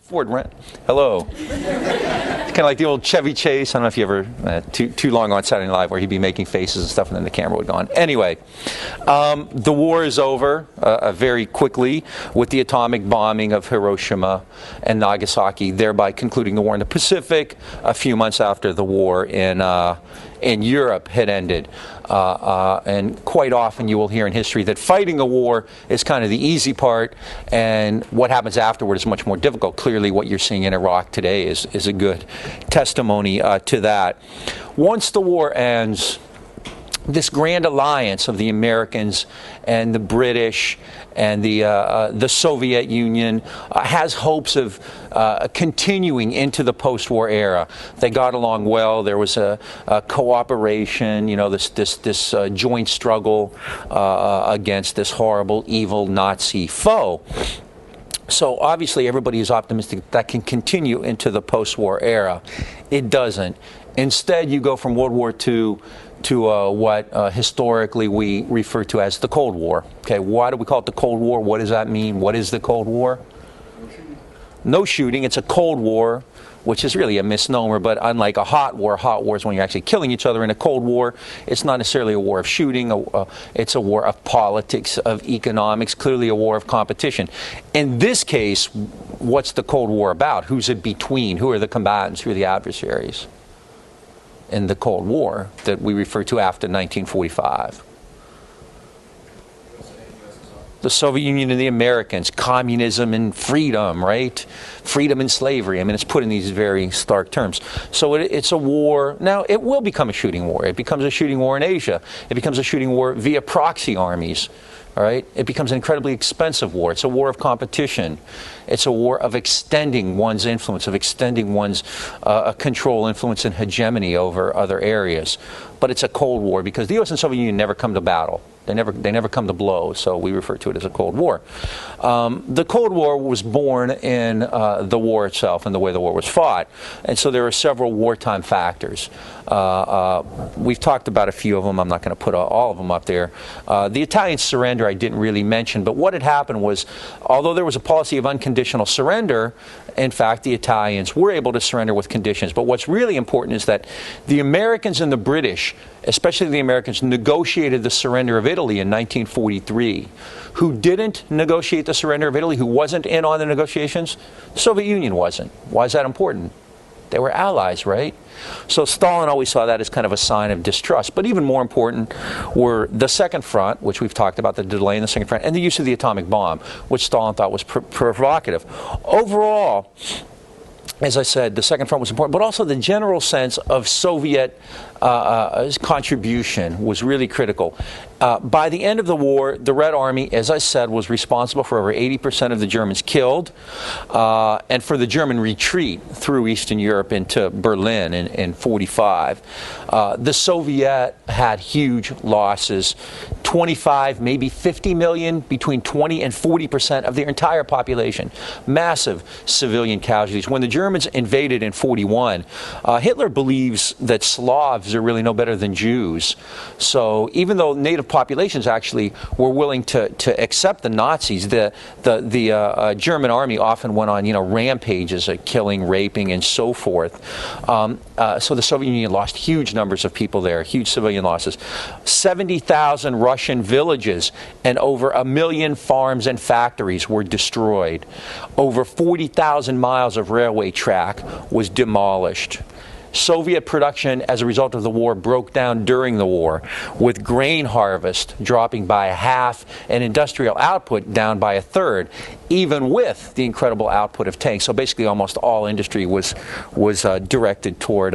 Ford rent. Hello. It's kind of like the old Chevy Chase. I don't know if you ever, too long on Saturday Night Live, where he'd be making faces and stuff and then the camera would go on. Anyway, the war is over very quickly with the atomic bombing of Hiroshima and Nagasaki, thereby concluding the war in the Pacific a few months after the war in Europe had ended. And quite often you will hear in history that fighting a war is kind of the easy part, and what happens afterward is much more difficult. Clearly what you're seeing in Iraq today is a good testimony to that. Once the war ends, this grand alliance of the Americans and the British and the Soviet Union has hopes of continuing into the post-war era. They got along well. There was a cooperation, you know, this joint struggle against this horrible, evil Nazi foe. So obviously everybody is optimistic that can continue into the post-war era. It doesn't. Instead, you go from World War II to what historically we refer to as the Cold War. Okay, why do we call it the Cold War? What does that mean? What is the Cold War? No shooting. It's a Cold War, which is really a misnomer, but unlike a hot war is when you're actually killing each other. In a Cold War, it's not necessarily a war of shooting. It's a war of politics, of economics, clearly a war of competition. In this case, what's the Cold War about? Who's it between? Who are the combatants? Who are the adversaries in the Cold War that we refer to after 1945? The Soviet Union and the Americans, communism and freedom, right? Freedom and slavery. I mean, it's put in these very stark terms. So it's a war. Now, it will become a shooting war. It becomes a shooting war in Asia. It becomes a shooting war via proxy armies. All right? It becomes an incredibly expensive war. It's a war of competition. It's a war of extending one's influence, of extending one's control, influence, and hegemony over other areas. But it's a Cold War because the U.S. and Soviet Union never come to battle. They never come to blows, so we refer to it as a Cold War. The Cold War was born in the war itself and the way the war was fought. And so there are several wartime factors. We've talked about a few of them. I'm not going to put all of them up there. The Italian surrender I didn't really mention, but what had happened was, although there was a policy of unconditional surrender, in fact, the Italians were able to surrender with conditions. But what's really important is that the Americans and the British, especially the Americans, negotiated the surrender of Italy in 1943. Who didn't negotiate the surrender of Italy, who wasn't in on the negotiations? The Soviet Union wasn't. Why is that important? They were allies, right? So Stalin always saw that as kind of a sign of distrust. But even more important were the Second Front, which we've talked about, the delay in the Second Front, and the use of the atomic bomb, which Stalin thought was provocative. Overall, as I said, the Second Front was important, but also the general sense of Soviet contribution was really critical. By the end of the war, the Red Army, as I said, was responsible for over 80% of the Germans killed and for the German retreat through Eastern Europe into Berlin in 45. The Soviet had huge losses, 25, maybe 50 million, between 20 and 40% of their entire population. Massive civilian casualties. When the Germans invaded in 41, Hitler believes that Slavs are really no better than Jews. So even though native populations actually were willing to accept the Nazis, the German army often went on, rampages of killing, raping, and so forth. So the Soviet Union lost huge numbers of people there, huge civilian losses. 70,000 Russian villages and over 1 million farms and factories were destroyed. Over 40,000 miles of railway track was demolished. Soviet production as a result of the war broke down during the war, with grain harvest dropping by half and industrial output down by a third, even with the incredible output of tanks. So basically almost all industry was directed toward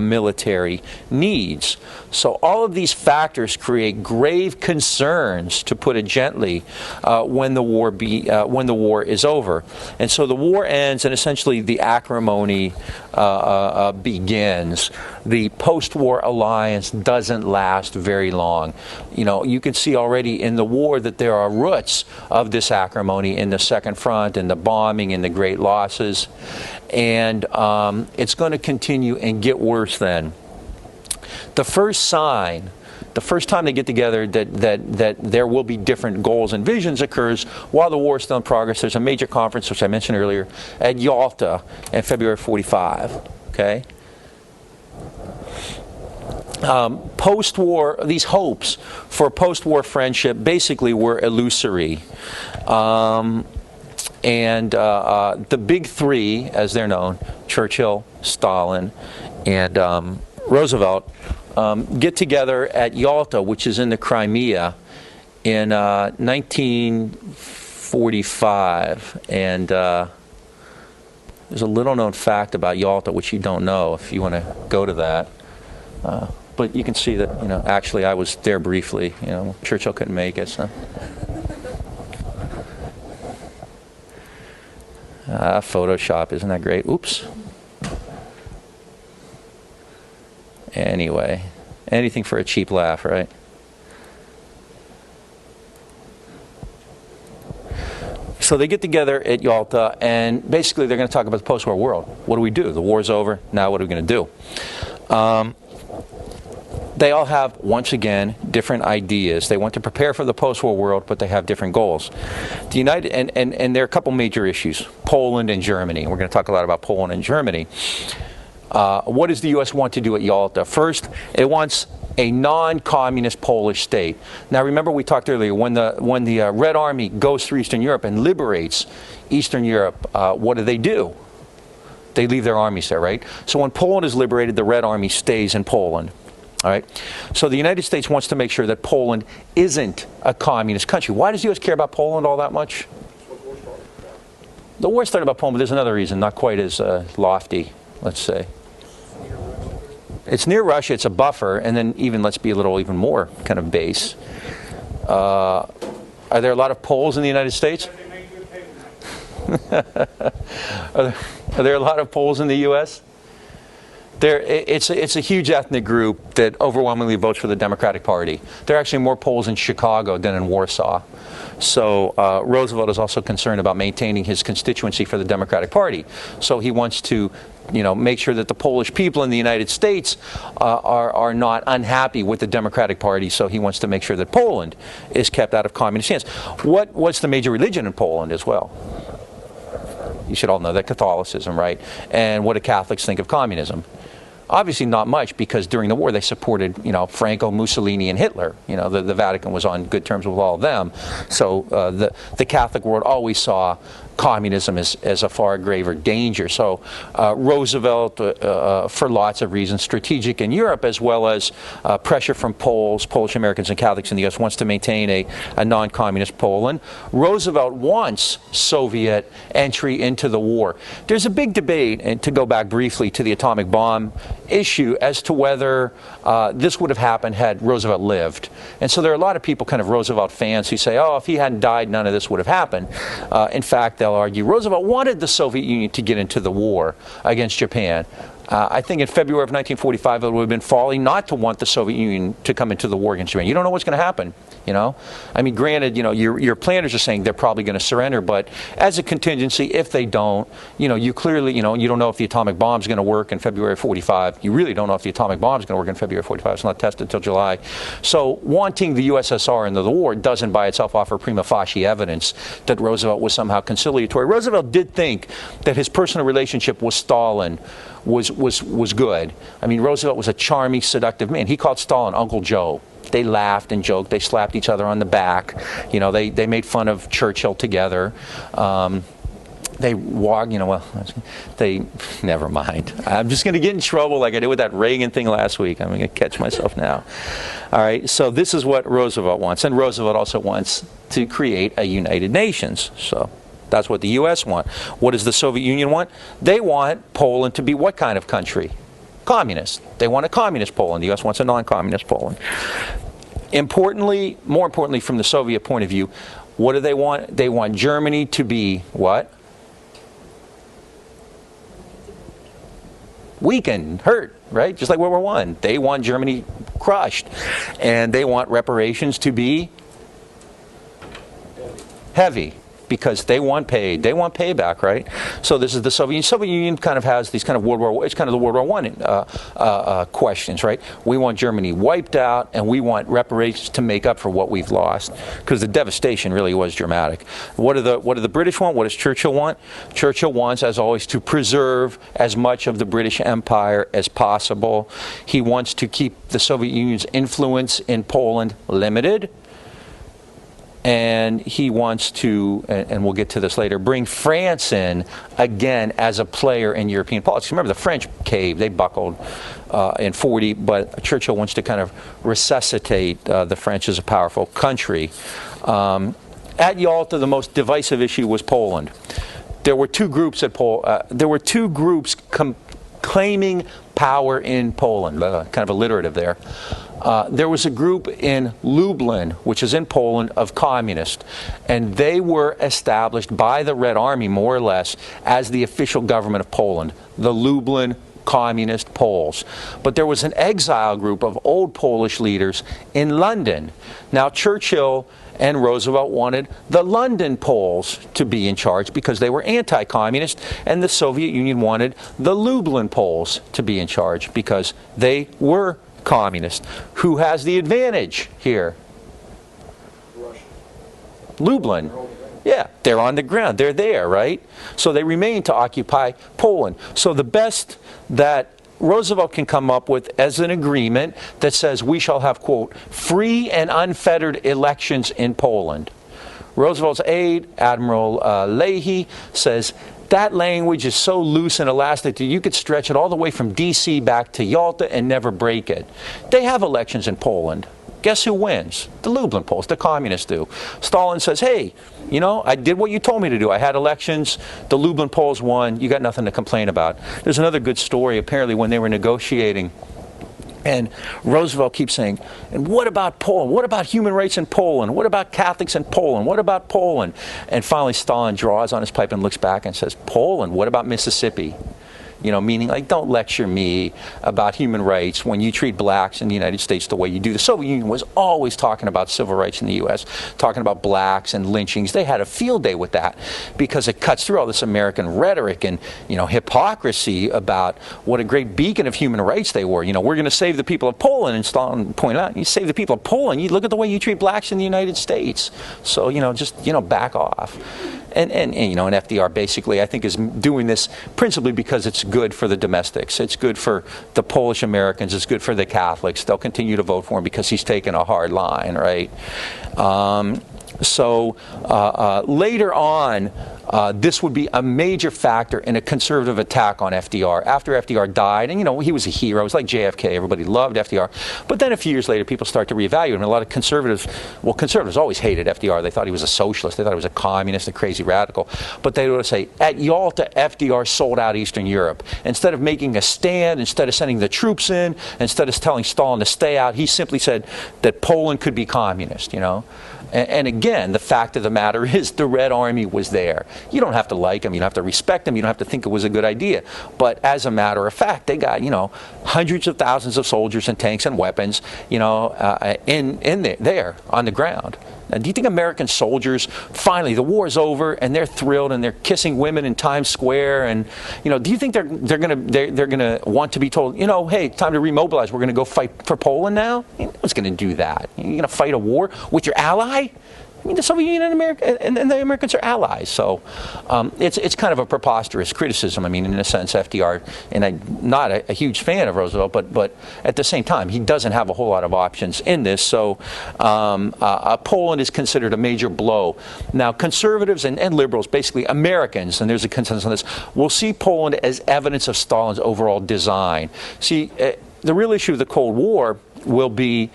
military needs. So all of these factors create grave concerns, to put it gently, when the war is over. And so the war ends, and essentially the acrimony begins. The post-war alliance doesn't last very long. You can see already in the war that there are roots of this acrimony in the Second Front and the bombing and the great losses. And it's going to continue and get worse then. The first sign The first time they get together that there will be different goals and visions occurs while the war is still in progress. There's a major conference, which I mentioned earlier, at Yalta in February 45. Okay? Post-war, these hopes for post-war friendship basically were illusory. The big three, as they're known, Churchill, Stalin, and Roosevelt, get together at Yalta, which is in the Crimea, in 1945. And there's a little-known fact about Yalta, which you don't know if you want to go to that. But you can see that, actually I was there briefly. Churchill couldn't make it. So. Photoshop, isn't that great? Oops. Anyway, anything for a cheap laugh, right? So they get together at Yalta, and basically they're going to talk about the post-war world. What do we do? The war's over. Now what are we going to do? They all have, once again, different ideas. They want to prepare for the post-war world, but they have different goals. The United and there are a couple major issues: Poland and Germany. We're going to talk a lot about Poland and Germany. What does the U.S. want to do at Yalta? First, it wants a non-communist Polish state. Now, remember we talked earlier when the Red Army goes through Eastern Europe and liberates Eastern Europe. What do? They leave their armies there, right? So when Poland is liberated, the Red Army stays in Poland. All right. So the United States wants to make sure that Poland isn't a communist country. Why does the U.S. care about Poland all that much? The war started about Poland, but there's another reason, not quite as lofty, let's say. It's near Russia. It's a buffer, and then let's be even more kind of base. Are there a lot of Poles in the United States? Are there a lot of Poles in the U.S.? It's a huge ethnic group that overwhelmingly votes for the Democratic Party. There are actually more Poles in Chicago than in Warsaw. So Roosevelt is also concerned about maintaining his constituency for the Democratic Party. So he wants to, make sure that the Polish people in the United States are not unhappy with the Democratic Party. So he wants to make sure that Poland is kept out of communist hands. What's the major religion in Poland as well? You should all know that: Catholicism, right? And what do Catholics think of communism? Obviously not much, because during the war they supported, Franco, Mussolini, and Hitler. The Vatican was on good terms with all of them. So the Catholic world always saw communism as a far graver danger. So Roosevelt, for lots of reasons, strategic in Europe, as well as pressure from Polish Americans and Catholics in the U.S., wants to maintain a non-communist Poland. Roosevelt wants Soviet entry into the war. There's a big debate, and to go back briefly to the atomic bomb issue, as to whether this would have happened had Roosevelt lived. And so there are a lot of people, kind of Roosevelt fans, who say, oh, if he hadn't died, none of this would have happened. In fact, they'll argue Roosevelt wanted the Soviet Union to get into the war against Japan. I think in February of 1945 it would have been folly not to want the Soviet Union to come into the war against Japan. You don't know what's going to happen, I mean, granted, your planners are saying they're probably going to surrender, but as a contingency, if they don't, you clearly, you don't know if the atomic bomb is going to work in February of 45. You really don't know if the atomic bomb is going to work in February of 45. It's not tested until July. So wanting the USSR into the war doesn't by itself offer prima facie evidence that Roosevelt was somehow conciliatory. Roosevelt did think that his personal relationship with Stalin was good. I mean, Roosevelt was a charming, seductive man. He called Stalin Uncle Joe. They laughed and joked. They slapped each other on the back. They made fun of Churchill together. They walked, never mind. I'm just going to get in trouble like I did with that Reagan thing last week. I'm going to catch myself now. All right, so this is what Roosevelt wants. And Roosevelt also wants to create a United Nations. So that's what the U.S. want. What does the Soviet Union want? They want Poland to be what kind of country? Communist. They want a communist Poland. The U.S. wants a non-communist Poland. More importantly from the Soviet point of view, what do they want? They want Germany to be what? Weakened, hurt, right? Just like World War I. They want Germany crushed. And they want reparations to be heavy. because they want paid. They want payback, right? So this is the Soviet Union. Soviet Union kind of has these kind of it's kind of the World War I questions, right? We want Germany wiped out, and we want reparations to make up for what we've lost, because the devastation really was dramatic. What do the British want? What does Churchill want? Churchill wants, as always, to preserve as much of the British Empire as possible. He wants to keep the Soviet Union's influence in Poland limited. And he wants to, and we'll get to this later, bring France in again as a player in European politics. Remember, the French caved, they buckled in 40, but Churchill wants to kind of resuscitate the French as a powerful country. At Yalta, the most divisive issue was Poland. There were two groups claiming power in Poland, kind of alliterative there. There was a group in Lublin, which is in Poland, of communists, and they were established by the Red Army, more or less, as the official government of Poland, the Lublin Communist Poles. But there was an exile group of old Polish leaders in London. Now, Churchill and Roosevelt wanted the London Poles to be in charge because they were anti-communist, and the Soviet Union wanted the Lublin Poles to be in charge because they were communist. Who has the advantage here? Russia. Lublin. Yeah, they're on the ground. They're there, right? So they remain to occupy Poland. So the best that Roosevelt can come up with as an agreement that says we shall have, quote, free and unfettered elections in Poland. Roosevelt's aide, Admiral Leahy, says that language is so loose and elastic that you could stretch it all the way from D.C. back to Yalta and never break it. They have elections in Poland. Guess who wins? The Lublin Poles, the communists do. Stalin says, hey, you know, I did what you told me to do. I had elections. The Lublin Poles won. You got nothing to complain about. There's another good story, apparently, when they were negotiating. And Roosevelt keeps saying, and what about Poland? What about human rights in Poland? What about Catholics in Poland? What about Poland? And finally, Stalin draws on his pipe and looks back and says, Poland, what about Mississippi? You know, meaning like, don't lecture me about human rights when you treat blacks in the United States the way you do. The Soviet Union was always talking about civil rights in the U.S., talking about blacks and lynchings. They had a field day with that because it cuts through all this American rhetoric and, you know, hypocrisy about what a great beacon of human rights they were. You know, we're going to save the people of Poland, and Stalin pointed out, you save the people of Poland, you look at the way you treat blacks in the United States. So, you know, just, you know, back off. And you know, and FDR basically, I think, is doing this principally because it's good for the domestics. It's good for the Polish Americans. It's good for the Catholics. They'll continue to vote for him because he's taken a hard line, right? Later on, this would be a major factor in a conservative attack on FDR. After FDR died, and you know, he was a hero. It was like JFK. Everybody loved FDR. But then a few years later, people start to reevaluate him. A lot of conservatives, well, conservatives always hated FDR. They thought he was a socialist. They thought he was a communist, a crazy radical. But they would say, at Yalta, FDR sold out Eastern Europe. Instead of making a stand, instead of sending the troops in, instead of telling Stalin to stay out, he simply said that Poland could be communist, you know. And again, the fact of the matter is the Red Army was there. You don't have to like them, you don't have to respect them, you don't have to think it was a good idea. But as a matter of fact, they got, you know, hundreds of thousands of soldiers and tanks and weapons, you know, there on the ground. Now, do you think American soldiers, finally, the war's over, and they're thrilled, and they're kissing women in Times Square, and, you know, do you think they're gonna want to be told, you know, hey, time to remobilize, we're gonna go fight for Poland now? No one's gonna do that. You're gonna fight a war with your ally? I mean, the Soviet Union and America and the Americans are allies, so it's kind of a preposterous criticism. I mean, in a sense, FDR, and I'm not a huge fan of Roosevelt, but at the same time, he doesn't have a whole lot of options in this. So Poland is considered a major blow. Now, conservatives and liberals, basically Americans, and there's a consensus on this, will see Poland as evidence of Stalin's overall design. See, the real issue of the Cold War will be,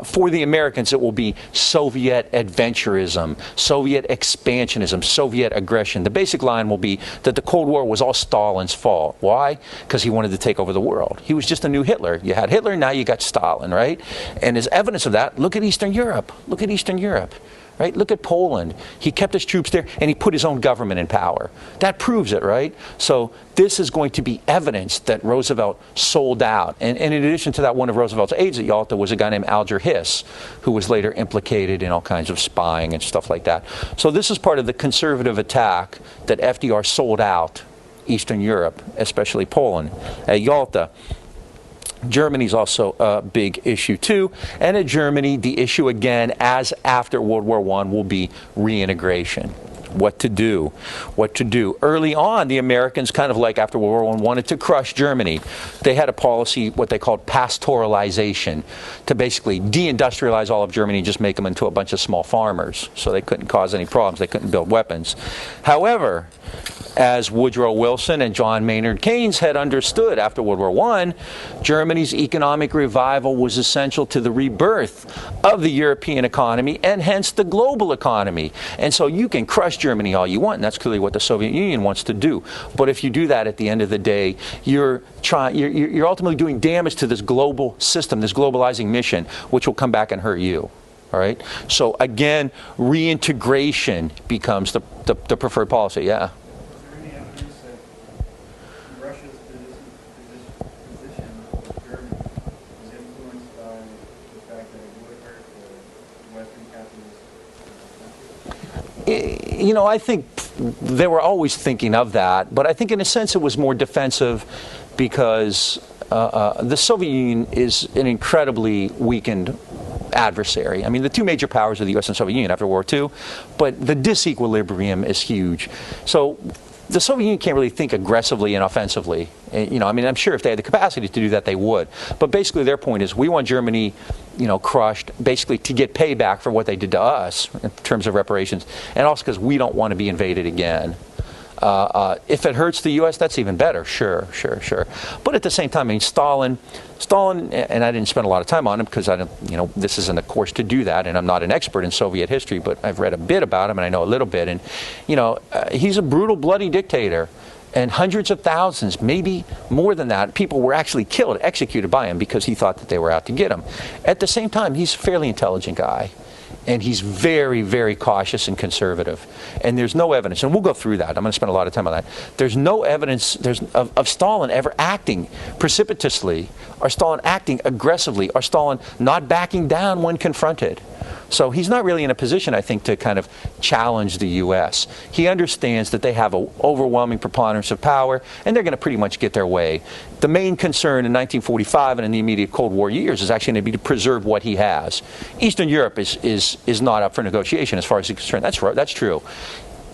for the Americans, it will be Soviet adventurism, Soviet expansionism, Soviet aggression. The basic line will be that the Cold War was all Stalin's fault. Why? Because he wanted to take over the world. He was just a new Hitler. You had Hitler, now you got Stalin, right? And as evidence of that, look at Eastern Europe. Look at Eastern Europe. Right? Look at Poland. He kept his troops there, and he put his own government in power. That proves it, right? So this is going to be evidence that Roosevelt sold out. And in addition to that, one of Roosevelt's aides at Yalta was a guy named Hist, who was later implicated in all kinds of spying and stuff like that. So this is part of the conservative attack that FDR sold out Eastern Europe, especially Poland, at Yalta. Germany's also a big issue too, and in Germany the issue again, as after World War I, will be reintegration. What to do? What to do? Early on, the Americans, kind of like after World War I, wanted to crush Germany. They had a policy, what they called pastoralization, to basically deindustrialize all of Germany and just make them into a bunch of small farmers, so they couldn't cause any problems, they couldn't build weapons. However, as Woodrow Wilson and John Maynard Keynes had understood after World War I, Germany's economic revival was essential to the rebirth of the European economy and hence the global economy. And so you can crush Germany all you want, and that's clearly what the Soviet Union wants to do. But if you do that, at the end of the day, you're ultimately doing damage to this global system, this globalizing mission, which will come back and hurt you. All right. So again, reintegration becomes the preferred policy. Yeah. Russia's position with Germany was influenced by the fact that it would hurt the Western capitalist countries? You know, I think they were always thinking of that, but I think in a sense it was more defensive because the Soviet Union is an incredibly weakened adversary. I mean, the two major powers are the U.S. and Soviet Union after World War II, but the disequilibrium is huge. So the Soviet Union can't really think aggressively and offensively. You know, I mean, I'm sure if they had the capacity to do that, they would. But basically their point is we want Germany, you know, crushed, basically to get payback for what they did to us in terms of reparations, and also because we don't want to be invaded again. If it hurts the U.S., that's even better. Sure. But at the same time, I mean, Stalin, and I didn't spend a lot of time on him because I don't, you know, this isn't a course to do that, and I'm not an expert in Soviet history, but I've read a bit about him and I know a little bit. And you know, he's a brutal, bloody dictator, and hundreds of thousands, maybe more than that, people were actually killed, executed by him because he thought that they were out to get him. At the same time, he's a fairly intelligent guy. And he's very, very cautious and conservative. And there's no evidence, and we'll go through that. I'm going to spend a lot of time on that. There's no evidence of Stalin ever acting precipitously, or Stalin acting aggressively, or Stalin not backing down when confronted. So he's not really in a position, I think, to kind of challenge the U.S. He understands that they have an overwhelming preponderance of power, and they're going to pretty much get their way. The main concern in 1945 and in the immediate Cold War years is actually going to be to preserve what he has. Eastern Europe is not up for negotiation as far as he's concerned. That's true.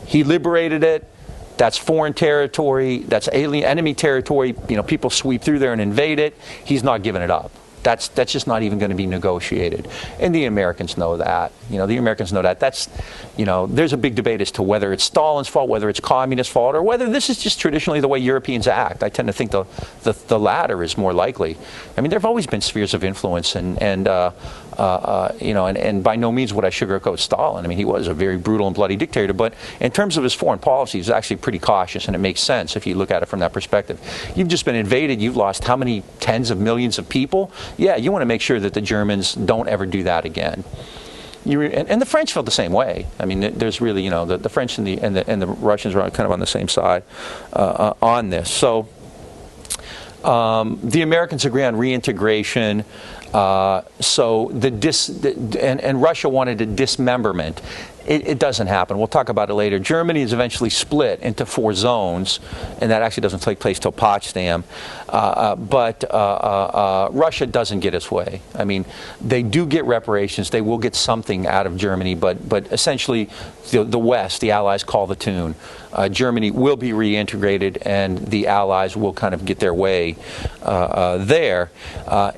He liberated it. That's foreign territory. That's enemy territory. You know, people sweep through there and invade it. He's not giving it up. That's just not even going to be negotiated. And the Americans know that. You know, the Americans know that. That's, you know, there's a big debate as to whether it's Stalin's fault, whether it's communist fault, or whether this is just traditionally the way Europeans act. I tend to think the latter is more likely. I mean, there have always been spheres of influence, and you know, and by no means would I sugarcoat Stalin. I mean, he was a very brutal and bloody dictator, but in terms of his foreign policy, he's actually pretty cautious, and it makes sense if you look at it from that perspective. You've just been invaded. You've lost how many tens of millions of people? Yeah, you want to make sure that the Germans don't ever do that again. And the French felt the same way. I mean, there's really, you know, the French and the Russians were kind of on the same side on this. So the Americans agree on reintegration. So and Russia wanted a dismemberment. It doesn't happen. We'll talk about it later. Germany is eventually split into 4 zones, and that actually doesn't take place till Potsdam. But Russia doesn't get its way. I mean, they do get reparations. They will get something out of Germany, but essentially the West, the Allies, call the tune. Germany will be reintegrated, and the Allies will kind of get their way there.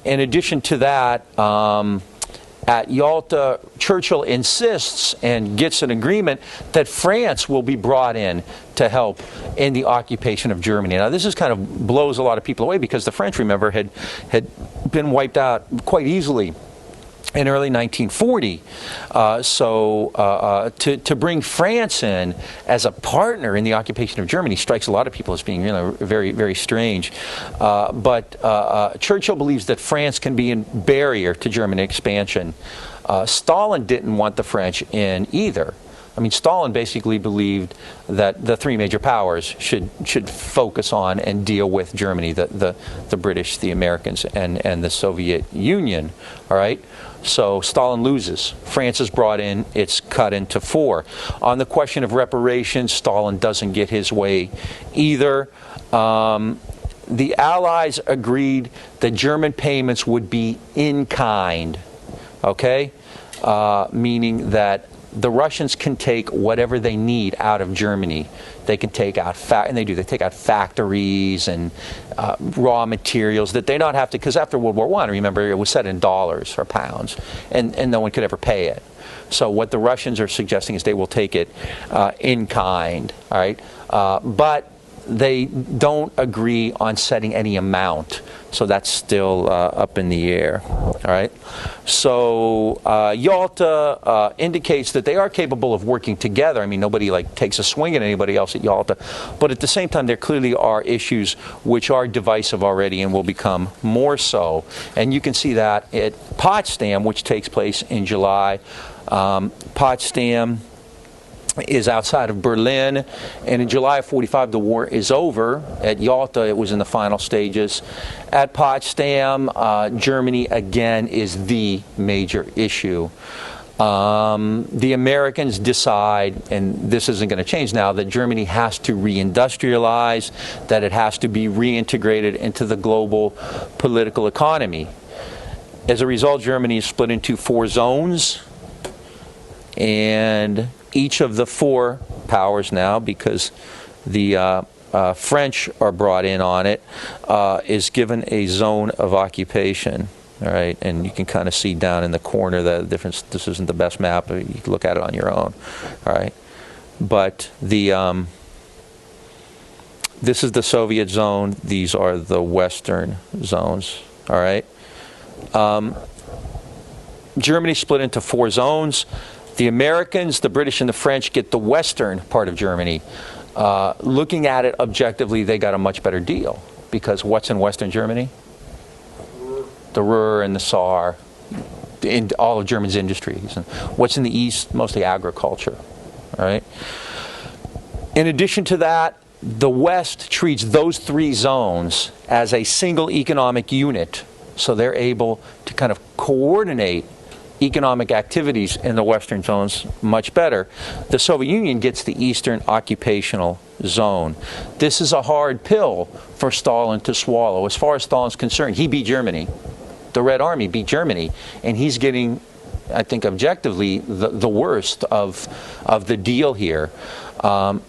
In addition to that, at Yalta, Churchill insists and gets an agreement that France will be brought in to help in the occupation of Germany. Now, this is kind of blows a lot of people away because the French, remember, had been wiped out quite easily in early 1940. To bring France in as a partner in the occupation of Germany strikes a lot of people as being, very, very strange. But Churchill believes that France can be a barrier to German expansion. Stalin didn't want the French in either. I mean, Stalin basically believed that the three major powers should focus on and deal with Germany, the British, the Americans, and the Soviet Union. All right. So Stalin loses. France is brought in. It's cut into four. On the question of reparations, Stalin doesn't get his way either. The Allies agreed that German payments would be in kind. Okay, meaning that the Russians can take whatever they need out of Germany. They can take out, and they do, they take out factories and raw materials that they don't have to, because after World War I, remember, it was set in dollars or pounds, and no one could ever pay it. So what the Russians are suggesting is they will take it in kind, all right? But they don't agree on setting any amount. So that's still up in the air, all right? So Yalta indicates that they are capable of working together. I mean, nobody takes a swing at anybody else at Yalta. But at the same time, there clearly are issues which are divisive already and will become more so. And you can see that at Potsdam, which takes place in July. Potsdam is outside of Berlin, and in July of 45 the war is over. At Yalta it was in the final stages. At Potsdam, Germany again is the major issue. The Americans decide, and this isn't going to change now, that Germany has to reindustrialize, that it has to be reintegrated into the global political economy. As a result, Germany is split into 4 zones, and each of the 4 powers now, because the French are brought in on it, is given a zone of occupation. All right, and you can kind of see down in the corner the difference. This isn't the best map. You can look at it on your own. All right, but the this is the Soviet zone. These are the Western zones. All right. Germany split into 4 zones. The Americans, the British, and the French get the western part of Germany. Looking at it objectively, they got a much better deal, because what's in Western Germany? The Ruhr and the Saar, in all of Germany's industries. And what's in the East? Mostly agriculture. All right. In addition to that, the West treats those 3 zones as a single economic unit, so they're able to kind of coordinate economic activities in the Western zones much better. The Soviet Union gets the Eastern occupational zone. This is a hard pill for Stalin to swallow. As far as Stalin's concerned, he beat Germany. The Red Army beat Germany, and he's getting, I think, objectively the worst of the deal here.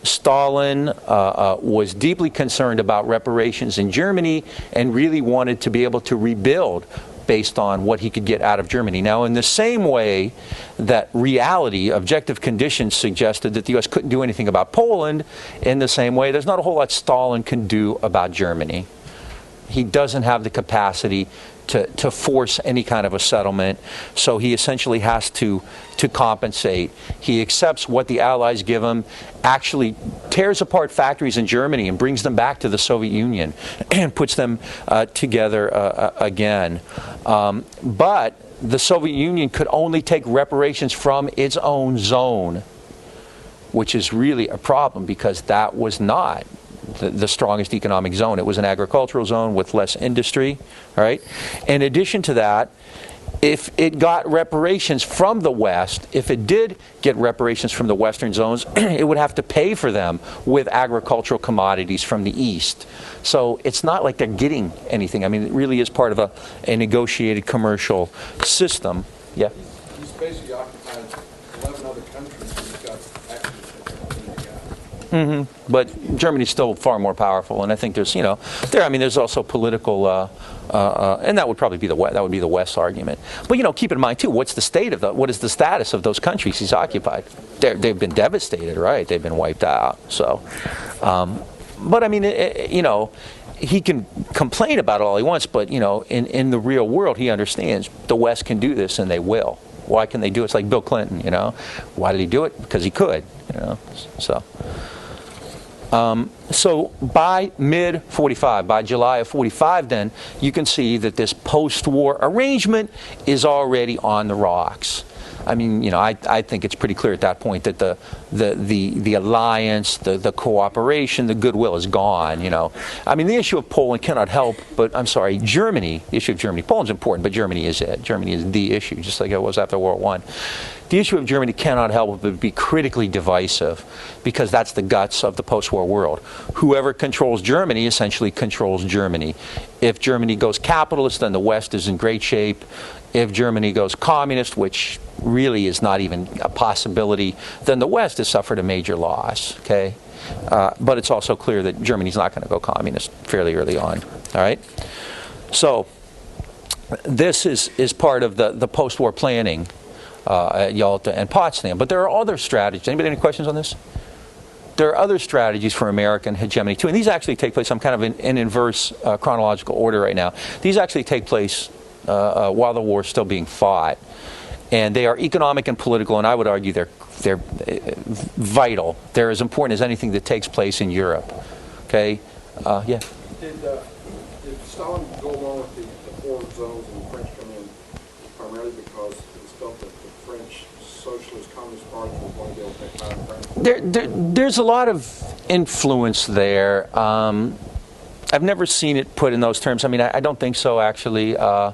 Stalin was deeply concerned about reparations in Germany and really wanted to be able to rebuild based on what he could get out of Germany. Now, in the same way that reality, objective conditions suggested that the U.S. couldn't do anything about Poland, in the same way, there's not a whole lot Stalin can do about Germany. He doesn't have the capacity to force any kind of a settlement, so he essentially has to compensate. He accepts what the Allies give him, actually tears apart factories in Germany and brings them back to the Soviet Union and puts them together again. But the Soviet Union could only take reparations from its own zone, which is really a problem, because that was not the strongest economic zone. It was an agricultural zone with less industry. All right. In addition to that, if it got reparations from the West, if it did get reparations from the Western zones, it would have to pay for them with agricultural commodities from the East. So it's not like they're getting anything. I mean, it really is part of a negotiated commercial system. Yeah. He's basically occupied 11 other countries and he's got access to everything. Mm-hmm. But Germany's still far more powerful, and I think there's, there's also political, and that would probably be the West's argument. But keep in mind too, what is the status of those countries he's occupied? They've been devastated, right? They've been wiped out. So, But I mean, you know, he can complain about it all he wants, but you know, in the real world, he understands the West can do this, and they will. Why can they do it? It's like Bill Clinton, you know. Why did he do it? Because he could, you know. So by mid-45, by July of 45, then, you can see that this post-war arrangement is already on the rocks. I mean, you know, I think it's pretty clear at that point that the alliance, the cooperation, the goodwill is gone, you know. I mean, the issue of Poland cannot help, but I'm sorry, Germany, the issue of Germany, Poland's important, but Germany is it. Germany is the issue, just like it was after World War I. The issue of Germany cannot help but be critically divisive, because that's the guts of the post-war world. Whoever controls Germany essentially controls Germany. If Germany goes capitalist, then the West is in great shape. If Germany goes communist, which really is not even a possibility, then the West has suffered a major loss, okay? But it's also clear that Germany's not going to go communist fairly early on, all right? So this is part of the post-war planning at Yalta and Potsdam. But there are other strategies. Anybody have any questions on this? There are other strategies for American hegemony too, and these actually take place, I'm kind of in inverse chronological order right now. These actually take place while the war is still being fought. And they are economic and political, and I would argue they're vital. They're as important as anything that takes place in Europe. Okay? Yeah? Did Stalin go along with the four zones and the French come in primarily because it was felt that the French Socialist Communist Party was going to be able to take power in France? There's a lot of influence there. I've never seen it put in those terms. I mean, I don't think so, actually. I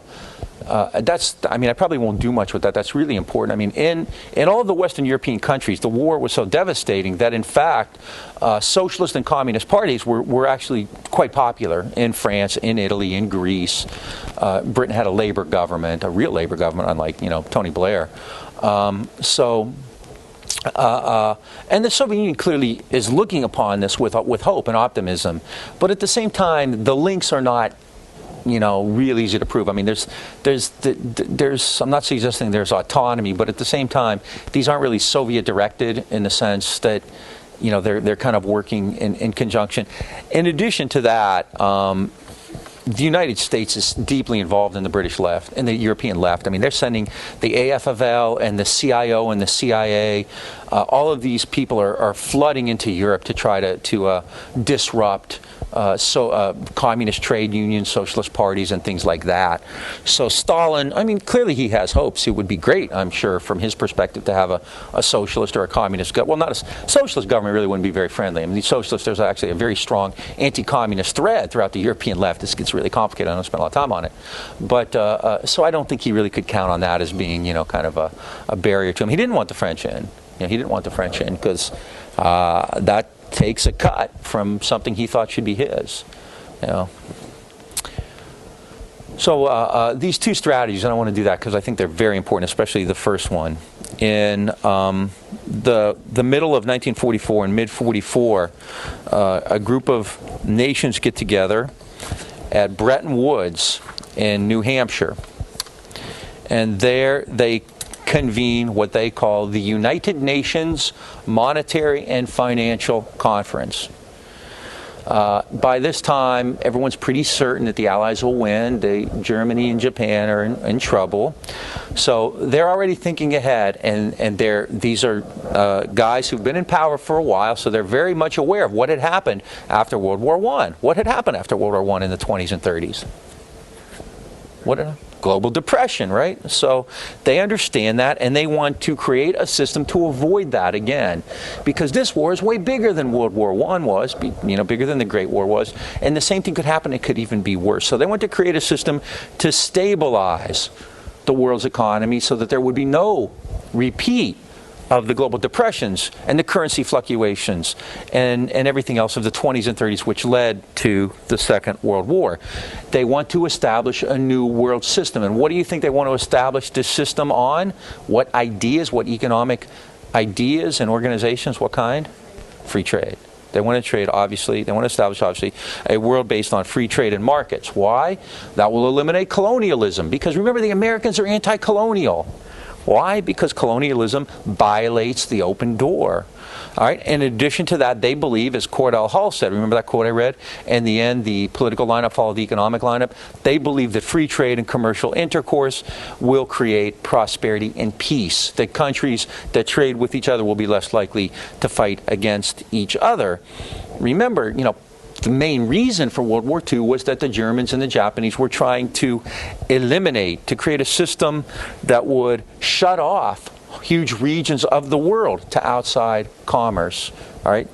mean, I probably won't do much with that. That's really important. I mean, in all of the Western European countries, the war was so devastating that, in fact, socialist and communist parties were actually quite popular in France, in Italy, in Greece. Britain had a Labour government, a real Labour government, unlike, you know, Tony Blair. And the Soviet Union clearly is looking upon this with hope and optimism. But at the same time, the links are not, you know, real easy to prove. I mean, there's I'm not suggesting there's autonomy, but at the same time, these aren't really Soviet directed in the sense that, you know, they're kind of working in conjunction. In addition to that, the United States is deeply involved in the British left and the European left. I mean, they're sending the AFL and the CIO and the CIA. All of these people are flooding into Europe to try to disrupt communist trade unions, socialist parties, and things like that. So Stalin, I mean, clearly he has hopes. It would be great, I'm sure, from his perspective, to have a socialist or a communist government. Well, not a socialist government really wouldn't be very friendly. I mean, the socialists, there's actually a very strong anti-communist thread throughout the European left. This gets really complicated. I don't spend a lot of time on it. But so I don't think he really could count on that as being, you know, kind of a barrier to him. He didn't want the French in. You know, he didn't want the French in because that takes a cut from something he thought should be his. You know. So these two strategies, and I want to do that because I think they're very important, especially the first one. In the middle of 1944 and mid-44, a group of nations get together at Bretton Woods in New Hampshire. And there they convene what they call the United Nations Monetary and Financial Conference. By this time, everyone's pretty certain that the Allies will win. Germany and Japan are in trouble. So they're already thinking ahead, and these are guys who've been in power for a while, so they're very much aware of what had happened after World War I. What had happened after World War I in the 20s and 30s? Global depression, right? So they understand that, and they want to create a system to avoid that again, because this war is way bigger than World War I was, you know, bigger than the Great War was, and the same thing could happen. It could even be worse. So they want to create a system to stabilize the world's economy so that there would be no repeat of the global depressions and the currency fluctuations and everything else of the 20s and 30s, which led to the Second World War. They want to establish a new world system. And what do you think they want to establish this system on? What ideas, what economic ideas and organizations, what kind? Free trade. They want to trade, obviously, they want to establish, obviously, a world based on free trade and markets. Why? That will eliminate colonialism, because remember, the Americans are anti-colonial. Why? Because colonialism violates the open door. All right. In addition to that, they believe, as Cordell Hull said, remember that quote I read? In the end, the political lineup followed the economic lineup. They believe that free trade and commercial intercourse will create prosperity and peace. That countries that trade with each other will be less likely to fight against each other. Remember, the main reason for World War II was that the Germans and the Japanese were trying to create a system that would shut off huge regions of the world to outside commerce. All right,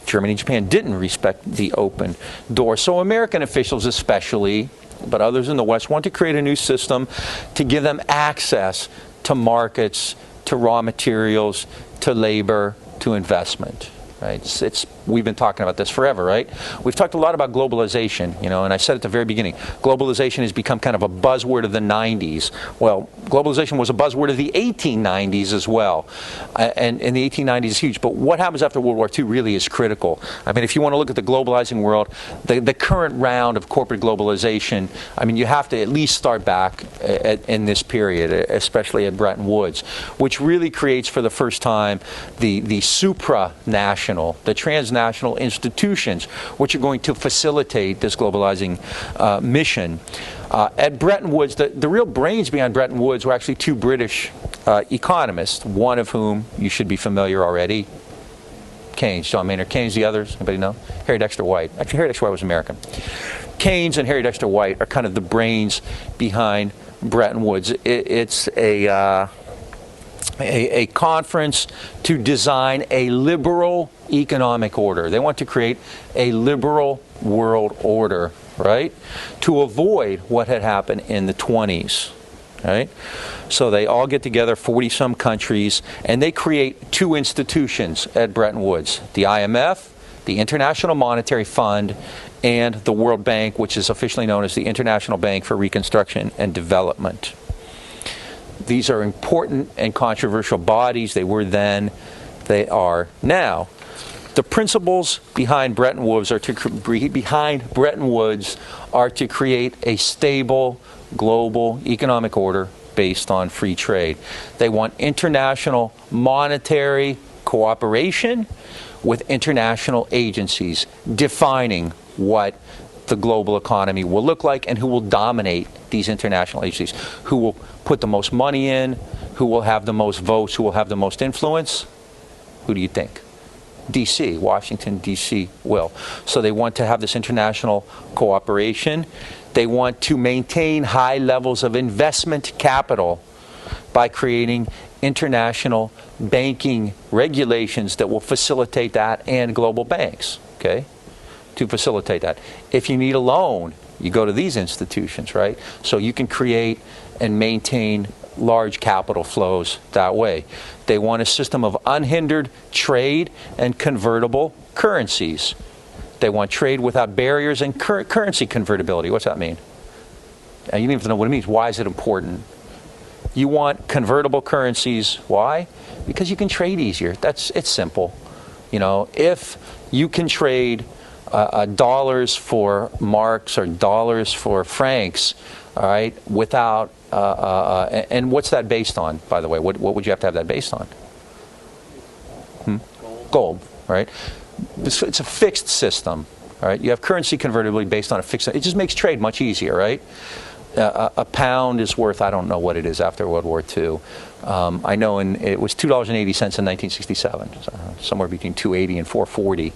Germany and Japan didn't respect the open door. So American officials especially, but others in the West, want to create a new system to give them access to markets, to raw materials, to labor, to investment. Right? We've been talking about this forever, right? We've talked a lot about globalization, and I said at the very beginning, globalization has become kind of a buzzword of the 90s. Well, globalization was a buzzword of the 1890s as well. And the 1890s is huge. But what happens after World War II really is critical. I mean, if you want to look at the globalizing world, the current round of corporate globalization, I mean, you have to at least start back in this period, especially at Bretton Woods, which really creates for the first time the supranational, the transnational institutions which are going to facilitate this globalizing mission. At Bretton Woods, the real brains behind Bretton Woods were actually two British economists, one of whom you should be familiar already, Keynes, John Maynard Keynes. The others, anybody know? Harry Dexter White. Actually, Harry Dexter White was American. Keynes and Harry Dexter White are kind of the brains behind Bretton Woods. It's a conference to design a liberal economic order. They want to create a liberal world order, right? To avoid what had happened in the 20s, right? So they all get together, 40-some countries, and they create two institutions at Bretton Woods: the IMF, the International Monetary Fund, and the World Bank, which is officially known as the International Bank for Reconstruction and Development. These are important and controversial bodies. They were then, they are now. The principles behind Bretton Woods are to create a stable global economic order based on free trade. They want international monetary cooperation with international agencies defining what the global economy will look like and who will dominate these international agencies, who will put the most money in, who will have the most votes, who will have the most influence. Who do you think? D.C., Washington, D.C. will. So they want to have this international cooperation. They want to maintain high levels of investment capital by creating international banking regulations that will facilitate that, and global banks, okay, to facilitate that. If you need a loan, you go to these institutions, right? So you can create and maintain large capital flows that way. They want a system of unhindered trade and convertible currencies. They want trade without barriers and currency convertibility. What's that mean? You don't even know what it means. Why is it important? You want convertible currencies. Why? Because you can trade easier. It's simple. If you can trade dollars for marks or dollars for francs, all right, without and what's that based on, by the way? What would you have to have that based on? Gold, right? It's a fixed system, all right? You have currency convertibility based on a fixed. It just makes trade much easier, right? A pound is worth, I don't know what it is after World War II. I know it was $2.80 in 1967, so somewhere between $2.80 and $4.40.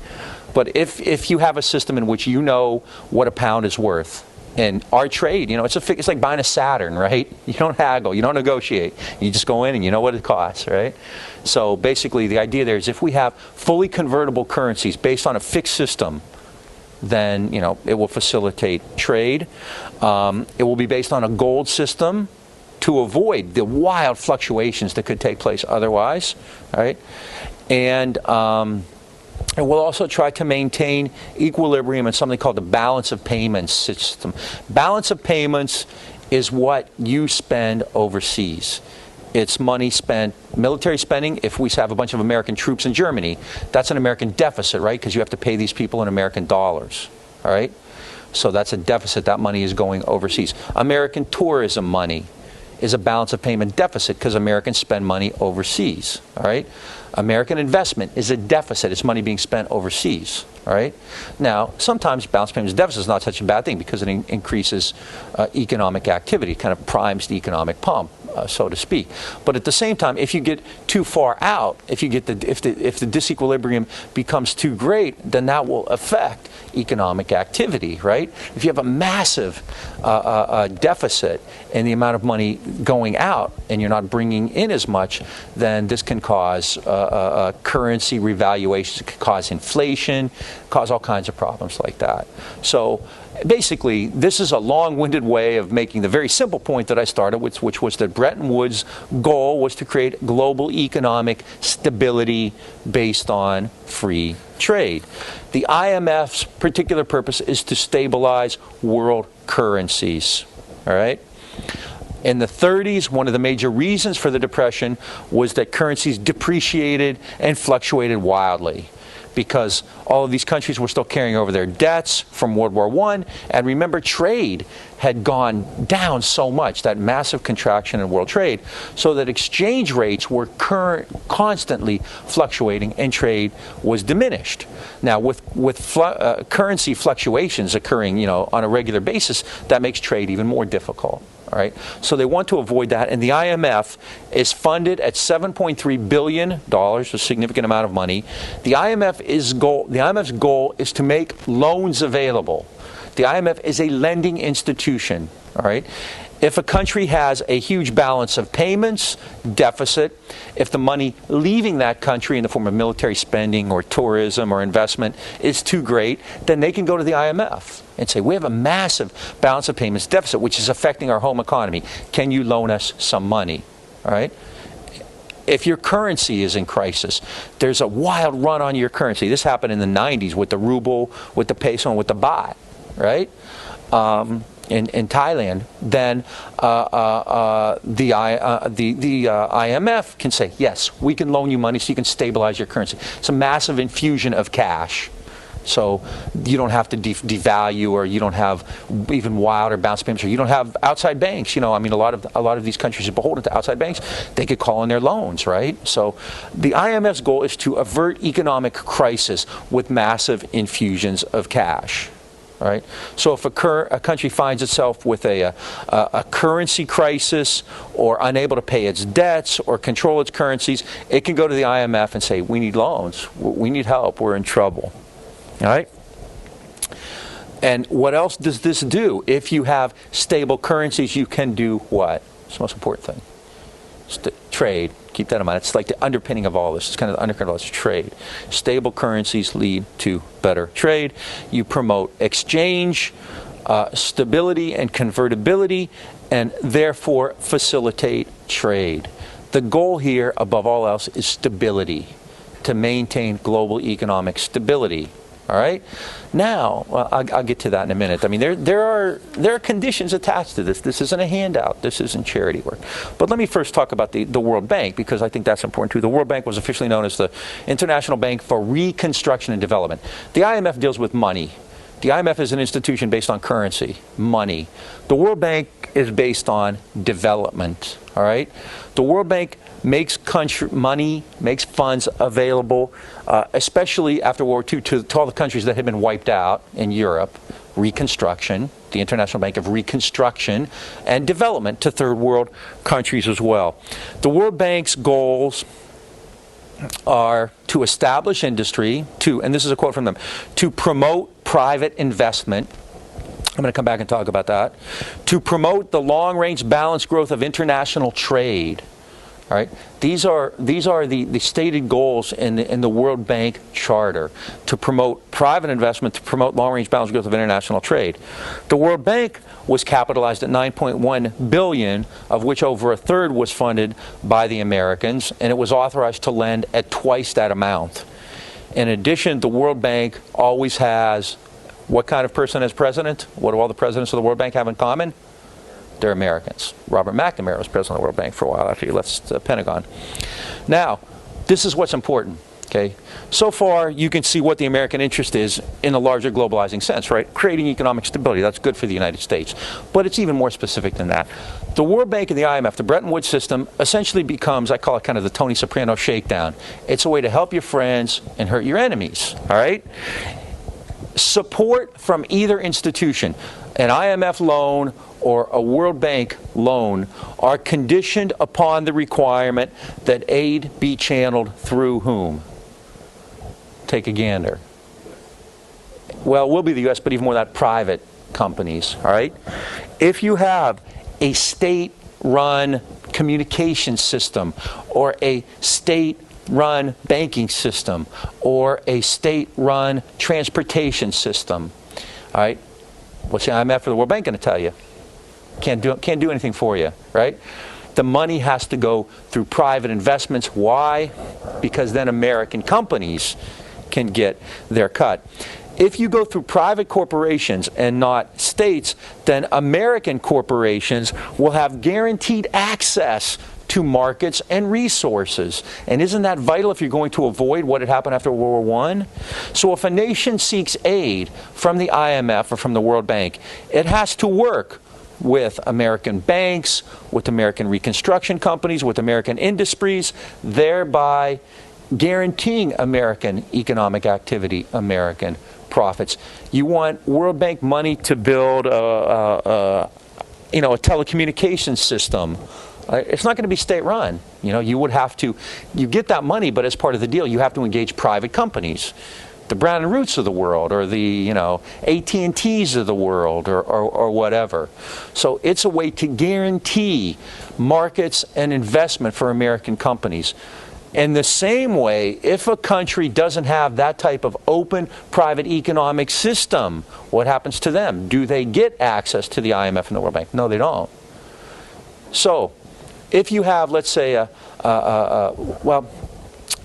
But if you have a system in which you know what a pound is worth, and our trade, it's like buying a Saturn, right? You don't haggle, you don't negotiate. You just go in and you know what it costs, right? So basically the idea there is if we have fully convertible currencies based on a fixed system, then it will facilitate trade. It will be based on a gold system to avoid the wild fluctuations that could take place otherwise, right? And we'll also try to maintain equilibrium in something called the balance of payments system. Balance of payments is what you spend overseas. It's money spent, military spending. If we have a bunch of American troops in Germany, that's an American deficit, right? Because you have to pay these people in American dollars, all right? So that's a deficit. That money is going overseas. American tourism money is a balance of payment deficit because Americans spend money overseas, all right? American investment is a deficit. It's money being spent overseas, all right? Now, sometimes balance of payments deficit is not such a bad thing because it increases economic activity, kind of primes the economic pump, so to speak. But at the same time, if you get too far out, if the disequilibrium becomes too great, then that will affect economic activity, right? If you have a massive deficit in the amount of money going out and you're not bringing in as much, then this can cause currency revaluations, it can cause inflation, cause all kinds of problems like that. So basically, this is a long-winded way of making the very simple point that I started with, which was that Bretton Woods' goal was to create global economic stability based on free trade. The IMF's particular purpose is to stabilize world currencies, all right? In the 30s, one of the major reasons for the Depression was that currencies depreciated and fluctuated wildly, because all of these countries were still carrying over their debts from World War I. And remember, trade had gone down so much, that massive contraction in world trade, so that exchange rates were constantly fluctuating and trade was diminished. Now, with currency fluctuations occurring, on a regular basis, that makes trade even more difficult. All right, so they want to avoid that, and the IMF is funded at $7.3 billion, a significant amount of money. The IMF's goal is to make loans available. The IMF is a lending institution. All right, if a country has a huge balance of payments deficit, if the money leaving that country in the form of military spending or tourism or investment is too great, then they can go to the IMF and say, we have a massive balance of payments deficit, which is affecting our home economy. Can you loan us some money? All right? If your currency is in crisis, there's a wild run on your currency. This happened in the 90s with the ruble, with the peso, and with the baht, right? In Thailand, then the IMF can say, yes, we can loan you money so you can stabilize your currency. It's a massive infusion of cash. So you don't have to devalue, or you don't have even wilder bounce payments, or you don't have outside banks. A lot of these countries are beholden to outside banks. They could call in their loans, right? So the IMF's goal is to avert economic crisis with massive infusions of cash. All right. So if a country finds itself with a currency crisis, or unable to pay its debts or control its currencies, it can go to the IMF and say, we need loans, we need help, we're in trouble. All right? And what else does this do? If you have stable currencies, you can do what? It's the most important thing. Trade. Keep that in mind. It's like the underpinning of all this. It's kind of the undercurrent of all this. Trade. Stable currencies lead to better trade. You promote exchange, stability, and convertibility, and therefore facilitate trade. The goal here, above all else, is stability, to maintain global economic stability. All right. Now, I'll get to that in a minute. There are conditions attached to this. This isn't a handout. This isn't charity work. But let me first talk about the World Bank, because I think that's important too. The World Bank was officially known as the International Bank for Reconstruction and Development. The IMF deals with money. The IMF is an institution based on currency, money. The World Bank is based on development. All right. The World Bank makes funds available, especially after World War II, to all the countries that had been wiped out in Europe. Reconstruction, the International Bank of Reconstruction and Development to third world countries as well. The World Bank's goals are to establish industry, and this is a quote from them, to promote private investment. I'm going to come back and talk about that. To promote the long-range balanced growth of international trade. All right. These are the stated goals in the World Bank Charter, to promote private investment, to promote long-range balanced growth of international trade. The World Bank was capitalized at $9.1 billion, of which over a third was funded by the Americans, and it was authorized to lend at twice that amount. In addition, the World Bank always has what kind of person as president? What do all the presidents of the World Bank have in common? They're Americans. Robert McNamara was president of the World Bank for a while after he left the Pentagon. Now, this is what's important. Okay. So far, you can see what the American interest is in a larger globalizing sense, right? Creating economic stability. That's good for the United States. But it's even more specific than that. The World Bank and the IMF, the Bretton Woods system, essentially becomes, I call it kind of the Tony Soprano shakedown. It's a way to help your friends and hurt your enemies, all right? Support from either institution, an IMF loan or a World Bank loan, are conditioned upon the requirement that aid be channeled through whom? Take a gander. Well, we'll be the U.S., but even more than that, private companies, all right? If you have a state-run communication system or a state-run banking system or a state-run transportation system, all right, what's the IMF or the World Bank going to tell you? Can't do anything for you, right? The money has to go through private investments. Why? Because then American companies can get their cut. If you go through private corporations and not states, then American corporations will have guaranteed access to markets and resources. And isn't that vital if you're going to avoid what had happened after World War I? So if a nation seeks aid from the IMF or from the World Bank, it has to work with American banks, with American reconstruction companies, with American industries, thereby guaranteeing American economic activity, American profits. You want World Bank money to build a telecommunications system. It's not going to be state-run. You would have to, you get that money, but as part of the deal, you have to engage private companies. The Brown and Roots of the world, or the AT&Ts of the world, or whatever. So it's a way to guarantee markets and investment for American companies. In the same way, if a country doesn't have that type of open private economic system, what happens to them? Do they get access to the IMF and the World Bank? No, they don't. So, if you have, let's say, to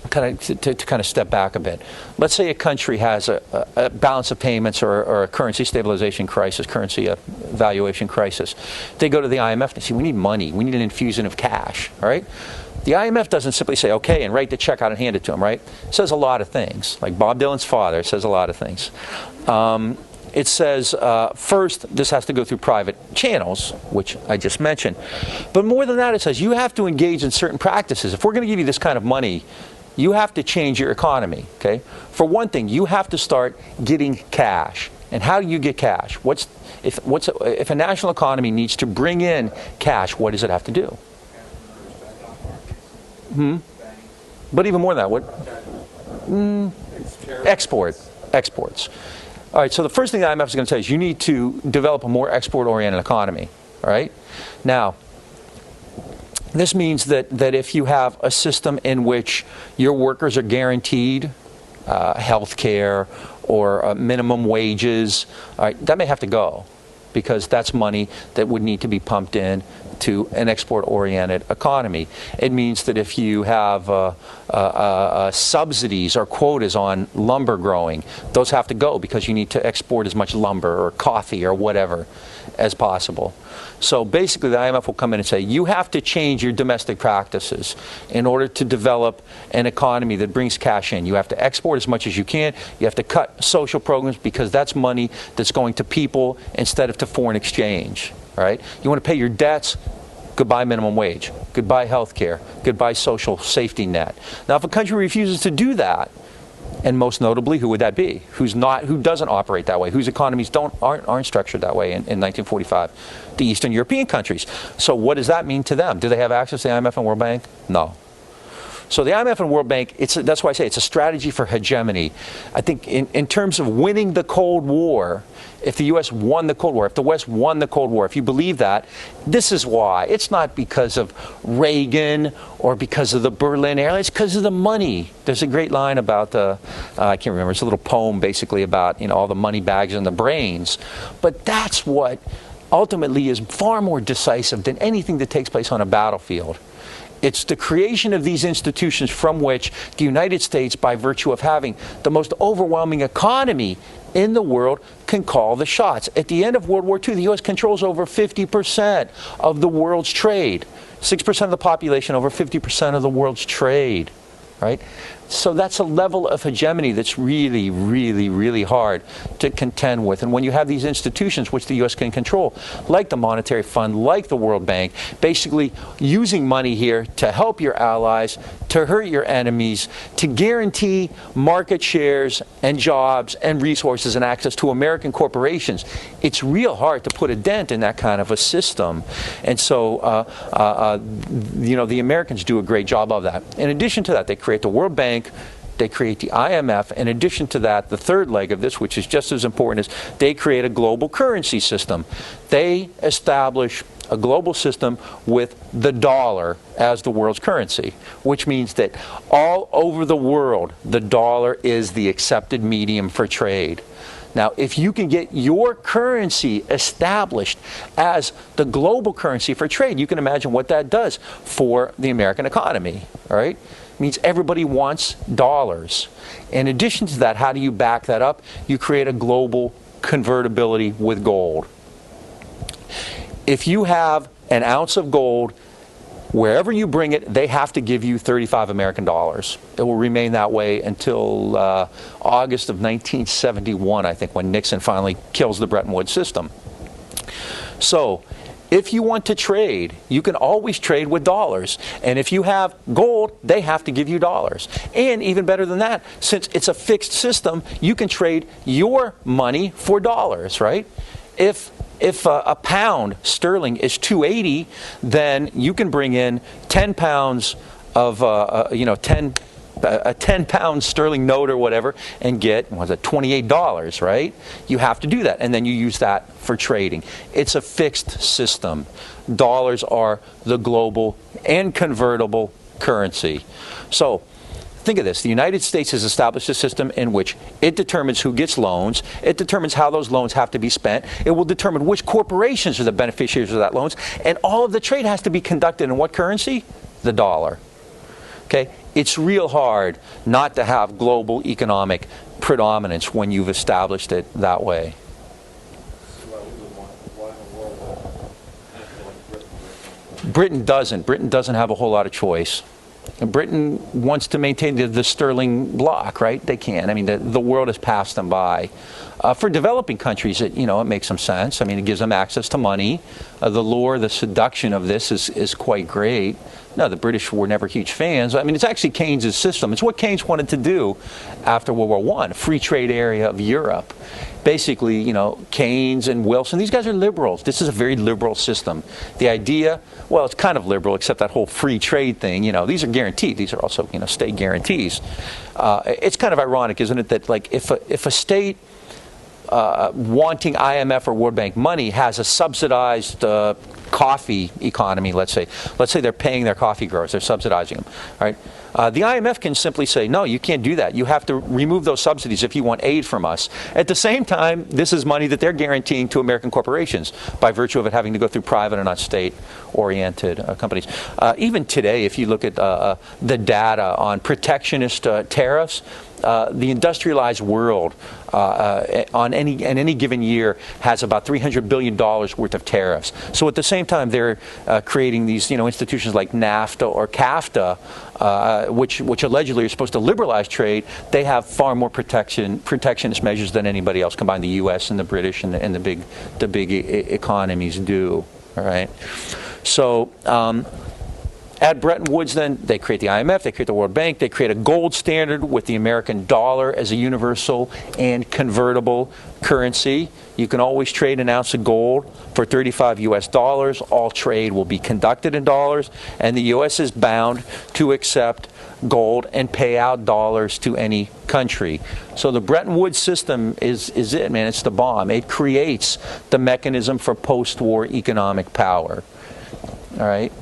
kind of step back a bit. Let's say a country has a balance of payments or a currency stabilization crisis, currency valuation crisis. They go to the IMF and say, we need money. We need an infusion of cash, all right? The IMF doesn't simply say, okay, and write the check out and hand it to them, right? It says a lot of things. Like Bob Dylan's father, it says a lot of things. It says, first, this has to go through private channels, which I just mentioned. But more than that, it says you have to engage in certain practices. If we're going to give you this kind of money, you have to change your economy, okay? For one thing, you have to start getting cash. And how do you get cash? If a national economy needs to bring in cash, what does it have to do? But even more than that, what? Exports. All right, so the first thing the IMF is going to say is you need to develop a more export-oriented economy, all right? Now, this means that if you have a system in which your workers are guaranteed health care or minimum wages, all right, that may have to go, because that's money that would need to be pumped in to an export-oriented economy. It means that if you have subsidies or quotas on lumber growing, those have to go because you need to export as much lumber or coffee or whatever as possible. So basically the IMF will come in and say, you have to change your domestic practices in order to develop an economy that brings cash in. You have to export as much as you can. You have to cut social programs because that's money that's going to people instead of to foreign exchange. Right? You want to pay your debts, goodbye minimum wage, goodbye health care, goodbye social safety net. Now if a country refuses to do that, and most notably, who would that be? Who doesn't operate that way? Whose economies aren't structured that way in 1945? The Eastern European countries. So what does that mean to them? Do they have access to the IMF and World Bank? No. So the IMF and World Bank, that's why I say it's a strategy for hegemony. I think in terms of winning the Cold War, if the U.S. won the Cold War, if the West won the Cold War, if you believe that, this is why. It's not because of Reagan or because of the Berlin area. It's because of the money. There's a great line about I can't remember. It's a little poem basically about all the money bags and the brains. But that's what ultimately is far more decisive than anything that takes place on a battlefield. It's the creation of these institutions from which the United States, by virtue of having the most overwhelming economy in the world, can call the shots. At the end of World War II, the U.S. controls over 50% of the world's trade. 6% of the population, over 50% of the world's trade. Right? So that's a level of hegemony that's really, really, really hard to contend with. And when you have these institutions which the U.S. can control, like the Monetary Fund, like the World Bank, basically using money here to help your allies, to hurt your enemies, to guarantee market shares and jobs and resources and access to American corporations, it's real hard to put a dent in that kind of a system. And so, you know, the Americans do a great job of that. In addition to that, they create the World Bank, they create the IMF. In addition to that, the third leg of this, which is just as important, is they create a global currency system. They establish a global system with the dollar as the world's currency, which means that all over the world, the dollar is the accepted medium for trade. Now, if you can get your currency established as the global currency for trade, you can imagine what that does for the American economy, all right? It means everybody wants dollars. In addition to that, how do you back that up? You create a global convertibility with gold. If you have an ounce of gold, wherever you bring it, they have to give you 35 American dollars. It will remain that way until August of 1971, I think, when Nixon finally kills the Bretton Woods system. So, if you want to trade, you can always trade with dollars. And if you have gold, they have to give you dollars. And even better than that, since it's a fixed system, you can trade your money for dollars, right? If a pound sterling is 280, then you can bring in 10 pounds of, a 10-pound sterling note or whatever and get, was it, $28, right? You have to do that, and then you use that for trading. It's a fixed system. Dollars are the global and convertible currency. So, think of this. The United States has established a system in which it determines who gets loans. It determines how those loans have to be spent. It will determine which corporations are the beneficiaries of that loans. And all of the trade has to be conducted in what currency? The dollar. Okay? It's real hard not to have global economic predominance when you've established it that way. Britain doesn't. Britain doesn't have a whole lot of choice. Britain wants to maintain the sterling block, right? They can. I mean, the world has passed them by. For developing countries, it makes some sense. I mean, it gives them access to money. The lure, the seduction of this is quite great. No, the British were never huge fans. I mean, it's actually Keynes' system. It's what Keynes wanted to do after World War I, free trade area of Europe. Basically, Keynes and Wilson, these guys are liberals. This is a very liberal system. The idea, well, it's kind of liberal, except that whole free trade thing, these are guaranteed. These are also, state guarantees. It's kind of ironic, isn't it, that like if a state wanting IMF or World Bank money has a subsidized coffee economy, let's say they're paying their coffee growers, they're subsidizing them, right? The IMF can simply say, no, you can't do that. You have to remove those subsidies if you want aid from us. At the same time, this is money that they're guaranteeing to American corporations by virtue of it having to go through private and not state-oriented companies. Even today, if you look at the data on protectionist tariffs, the industrialized world in any given year has about $300 billion worth of tariffs. So at the same time, they're creating these institutions like NAFTA or CAFTA, which allegedly are supposed to liberalize trade. They have far more protectionist measures than anybody else combined. The U.S. and the British and the big economies do. All right. So. At Bretton Woods, then, they create the IMF, they create the World Bank, they create a gold standard with the American dollar as a universal and convertible currency. You can always trade an ounce of gold for 35 US dollars. All trade will be conducted in dollars, and the US is bound to accept gold and pay out dollars to any country. So the Bretton Woods system is it, man. It's the bomb. It creates the mechanism for post-war economic power. All right?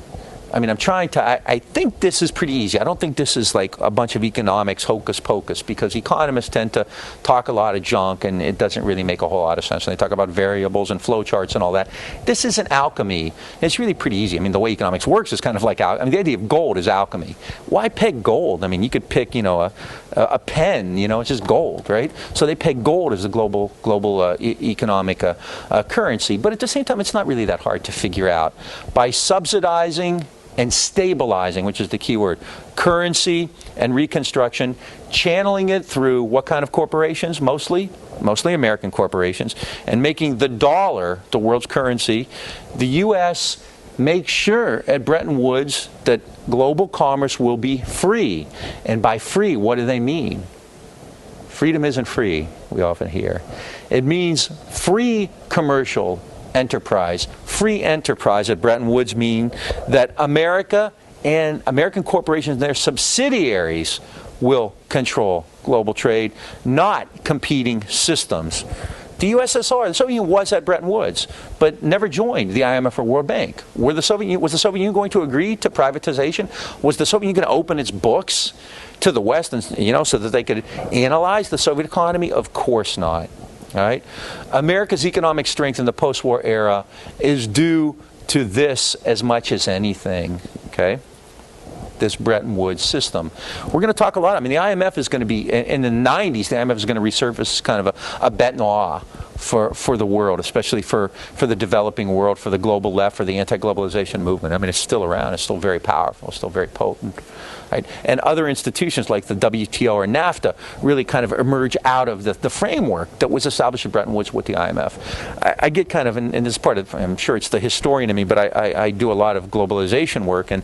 I mean, I think this is pretty easy. I don't think this is like a bunch of economics hocus pocus, because economists tend to talk a lot of junk and it doesn't really make a whole lot of sense. And they talk about variables and flowcharts and all that. This isn't alchemy. It's really pretty easy. I mean, the way economics works is kind of like, the idea of gold is alchemy. Why peg gold? I mean, you could pick, a pen, it's just gold, right? So they peg gold as the global economic currency. But at the same time, it's not really that hard to figure out. By subsidizing and stabilizing, which is the key word, currency and reconstruction, channeling it through what kind of corporations? Mostly American corporations, and making the dollar the world's currency. The U.S. makes sure at Bretton Woods that global commerce will be free. And by free, what do they mean? Freedom isn't free, we often hear. It means free commercial enterprise. Free enterprise at Bretton Woods mean that America and American corporations and their subsidiaries will control global trade, not competing systems. The USSR, the Soviet Union was at Bretton Woods, but never joined the IMF or World Bank. Was the Soviet Union going to agree to privatization? Was the Soviet Union going to open its books to the West, and, so that they could analyze the Soviet economy? Of course not. All right? America's economic strength in the post-war era is due to this as much as anything. Okay? This Bretton Woods system. We're going to talk a lot. I mean, the IMF is going to be, in the 90s, the IMF is going to resurface as kind of a bête noire for the world, especially for the developing world, for the global left, for the anti-globalization movement. I mean, it's still around. It's still very powerful. It's still very potent. Right? And other institutions like the WTO or NAFTA really kind of emerge out of the framework that was established at Bretton Woods with the IMF. I get kind of, and this is part of, I'm sure it's the historian in me, but I do a lot of globalization work, and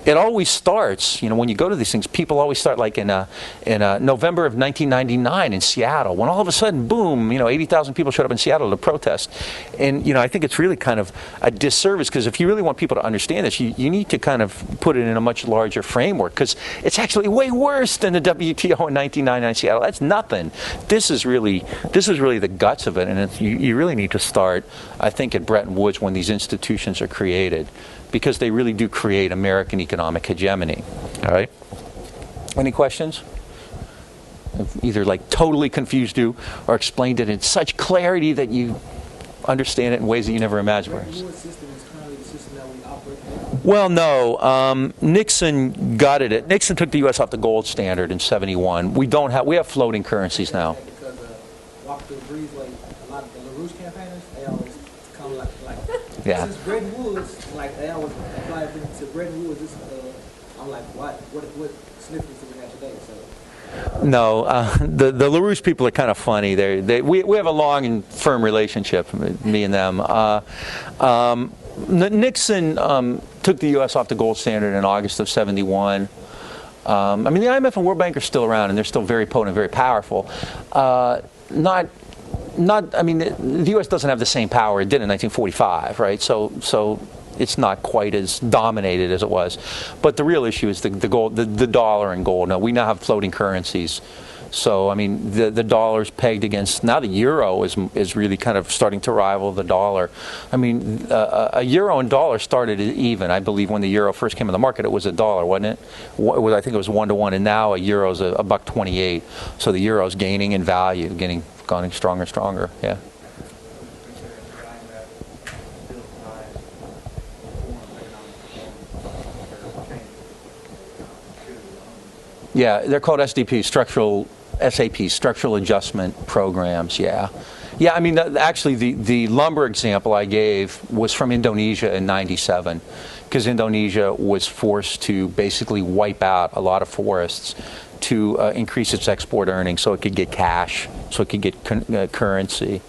it always starts, when you go to these things, people always start like in November of 1999 in Seattle, when all of a sudden, boom, 80,000 people showed up in Seattle to protest. And, I think it's really kind of a disservice, because if you really want people to understand this, you need to kind of put it in a much larger framework, because it's actually way worse than the WTO in 1999 in Seattle. That's nothing. This is really the guts of it, and you really need to start, I think, at Bretton Woods when these institutions are created, because they really do create American economic hegemony. All right? Any questions? I've either like totally confused you or explained it in such clarity that you understand it in ways that you never imagined. Well, no. Nixon got it. Nixon took the U.S. off the gold standard in '71. We have floating currencies now. Because Walker agrees, like a lot of the LaRouche campaigners, they always come like yeah. Since Bretton Woods, like they always apply to Bretton Woods. I'm like, what significance do we have today? So. No, the LaRouche people are kind of funny. We have a long and firm relationship, me and them. Nixon took the U.S. off the gold standard in August of '71. I mean, the IMF and World Bank are still around, and they're still very potent and very powerful. I mean, the U.S. doesn't have the same power it did in 1945, right? So it's not quite as dominated as it was. But the real issue is the gold, the dollar and gold. Now, we now have floating currencies. So, I mean, the dollar's pegged against, now the euro is really kind of starting to rival the dollar. I mean, a euro and dollar started even. I believe when the euro first came on the market, it was $1, wasn't it? I think it was 1-to-1, and now a euro's $1.28. So the euro's gaining in value, getting stronger and stronger, yeah. Yeah, they're called SDP, structural adjustment programs, yeah. Yeah, I mean, actually, the lumber example I gave was from Indonesia in '97, because Indonesia was forced to basically wipe out a lot of forests to increase its export earnings so it could get cash, so it could get currency.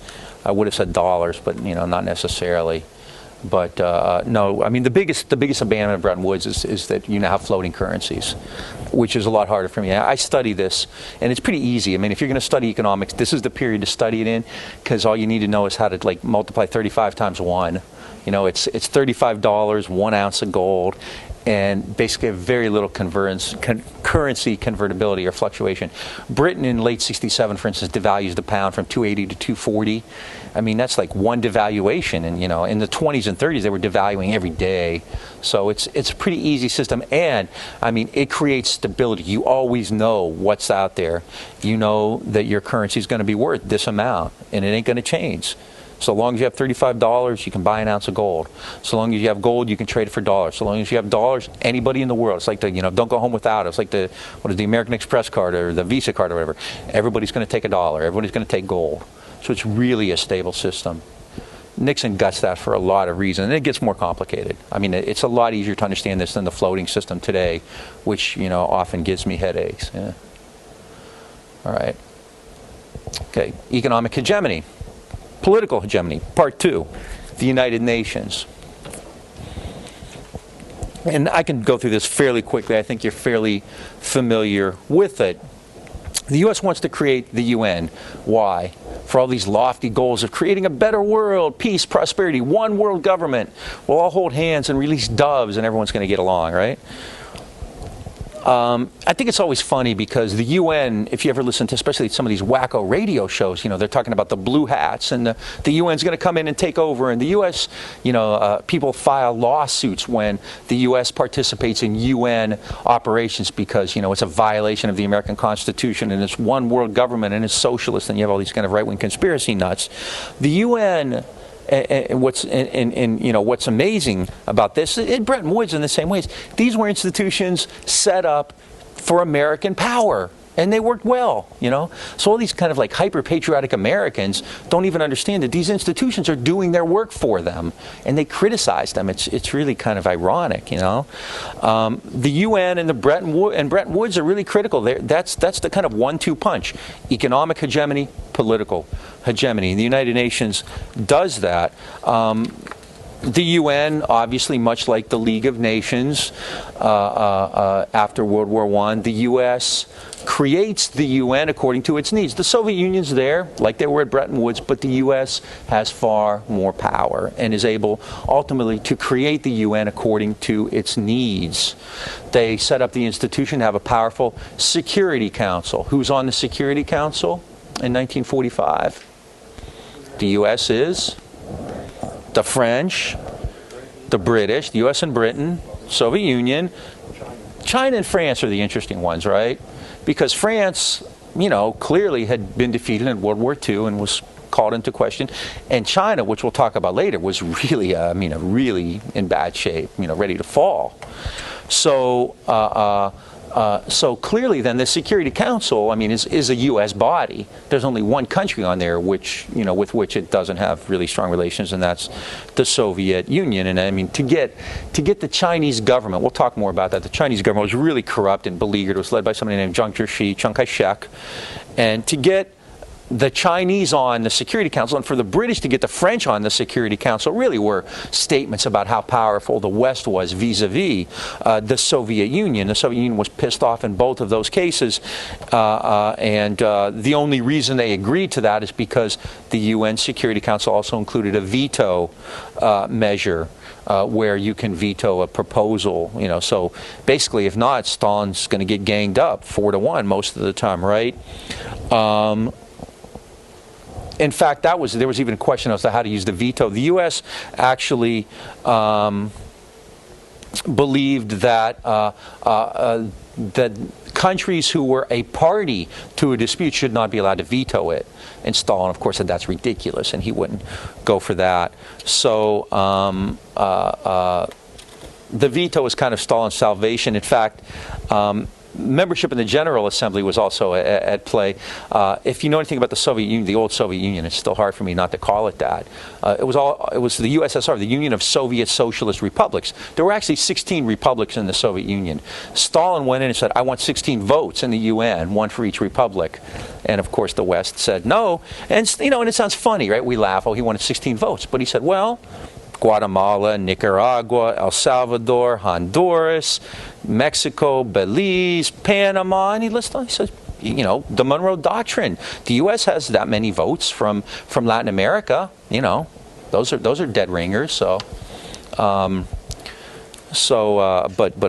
I would have said dollars, but, not necessarily. But no, I mean, the biggest abandonment of Bretton Woods is that you now have floating currencies, which is a lot harder for me. I study this, and it's pretty easy. I mean, if you're going to study economics, this is the period to study it in, because all you need to know is how to multiply 35 times 1. It's $35, 1 ounce of gold, and basically very little currency convertibility or fluctuation. Britain in late '67, for instance, devalues the pound from 280 to 240. I mean, that's like one devaluation, and in the 20s and 30s they were devaluing every day. So it's a pretty easy system, and I mean, it creates stability. You always know what's out there. You know that your currency is going to be worth this amount, and it ain't going to change. So long as you have $35, you can buy an ounce of gold. So long as you have gold, you can trade it for dollars. So long as you have dollars, anybody in the world, it's like the, don't go home without it. It's like the American Express card or the Visa card or whatever. Everybody's going to take $1. Everybody's going to take gold. So it's really a stable system. Nixon guts that for a lot of reasons, and it gets more complicated. I mean, it's a lot easier to understand this than the floating system today, which, you know, often gives me headaches. Yeah. All right. Okay, economic hegemony. Political hegemony, part 2, the United Nations. And I can go through this fairly quickly. I think you're fairly familiar with it. The U.S. wants to create the UN. Why? For all these lofty goals of creating a better world, peace, prosperity, one world government. We'll all hold hands and release doves and everyone's going to get along, right? I think it's always funny because the UN, if you ever listen to especially some of these wacko radio shows, you know, they're talking about the blue hats and the UN's going to come in and take over. And the US, you know, people file lawsuits when the US participates in UN operations because, you know, it's a violation of the American Constitution and it's one world government and it's socialist and you have all these kind of right-wing conspiracy nuts. The UN... And what's you know, what's amazing about this in Bretton Woods in the same ways, these were institutions set up for American power, and they worked well, you know. So all these kind of like hyper-patriotic Americans don't even understand that these institutions are doing their work for them, and they criticize them. It's really kind of ironic, you know. The UN and Bretton Woods are really critical. That's the kind of 1-2 punch: economic hegemony, political hegemony. And the United Nations does that. The UN, obviously, much like the League of Nations after World War I, the U.S. creates the UN according to its needs. The Soviet Union's there, like they were at Bretton Woods, but the U.S. has far more power and is able, ultimately, to create the UN according to its needs. They set up the institution to have a powerful Security Council. Who's on the Security Council in 1945? The U.S. is... the French, the British, the U.S. and Britain, Soviet Union, China and France are the interesting ones, right? Because France, you know, clearly had been defeated in World War II and was called into question. And China, which we'll talk about later, was really, really in bad shape, you know, ready to fall. So, so clearly then the Security Council, I mean, is a U.S. body. There's only one country on there which, you know, with which it doesn't have really strong relations, and that's the Soviet Union. And I mean, to get the Chinese government, we'll talk more about that. The Chinese government was really corrupt and beleaguered. It was led by somebody named Chiang Kai-shek. And to get the Chinese on the Security Council and for the British to get the French on the Security Council really were statements about how powerful the West was vis-a-vis the Soviet Union. The Soviet Union was pissed off in both of those cases, and the only reason they agreed to that is because the UN Security Council also included a veto measure where you can veto a proposal, you know. So basically, if not, Stalin's going to get ganged up 4-1 most of the time, right? In fact, there was even a question as to how to use the veto. The U.S. actually believed that that countries who were a party to a dispute should not be allowed to veto it. And Stalin, of course, said that's ridiculous, and he wouldn't go for that. So the veto was kind of Stalin's salvation. In fact, membership in the General Assembly was also at play. If you know anything about the Soviet Union, the old Soviet Union, it's still hard for me not to call it that. It was the USSR, the Union of Soviet Socialist Republics. There were actually 16 republics in the Soviet Union. Stalin went in and said, I want 16 votes in the UN, one for each republic. And of course the West said no. And you know, and it sounds funny, right? We laugh, oh, he wanted 16 votes. But he said, well, Guatemala, Nicaragua, El Salvador, Honduras, Mexico, Belize, Panama, and he listed, he says, you know, the Monroe Doctrine. The U.S. has that many votes from Latin America. You know, those are dead ringers. So, but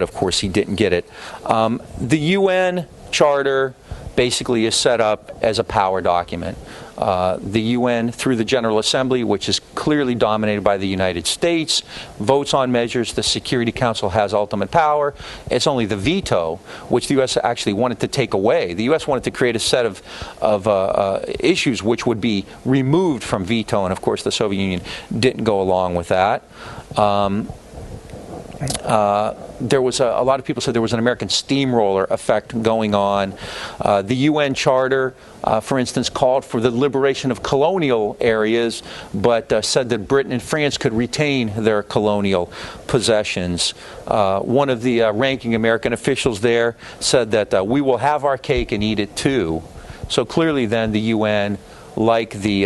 of course he didn't get it. The UN Charter basically is set up as a power document. The UN, through the General Assembly, which is clearly dominated by the United States, votes on measures. The Security Council has ultimate power. It's only the veto, which the U.S. actually wanted to take away. The U.S. wanted to create a set of issues which would be removed from veto, and of course the Soviet Union didn't go along with that. there was a lot of people said there was an American steamroller effect going on. The UN Charter, for instance, called for the liberation of colonial areas, but said that Britain and France could retain their colonial possessions. One of the ranking American officials there said that we will have our cake and eat it too. So clearly then the UN, like the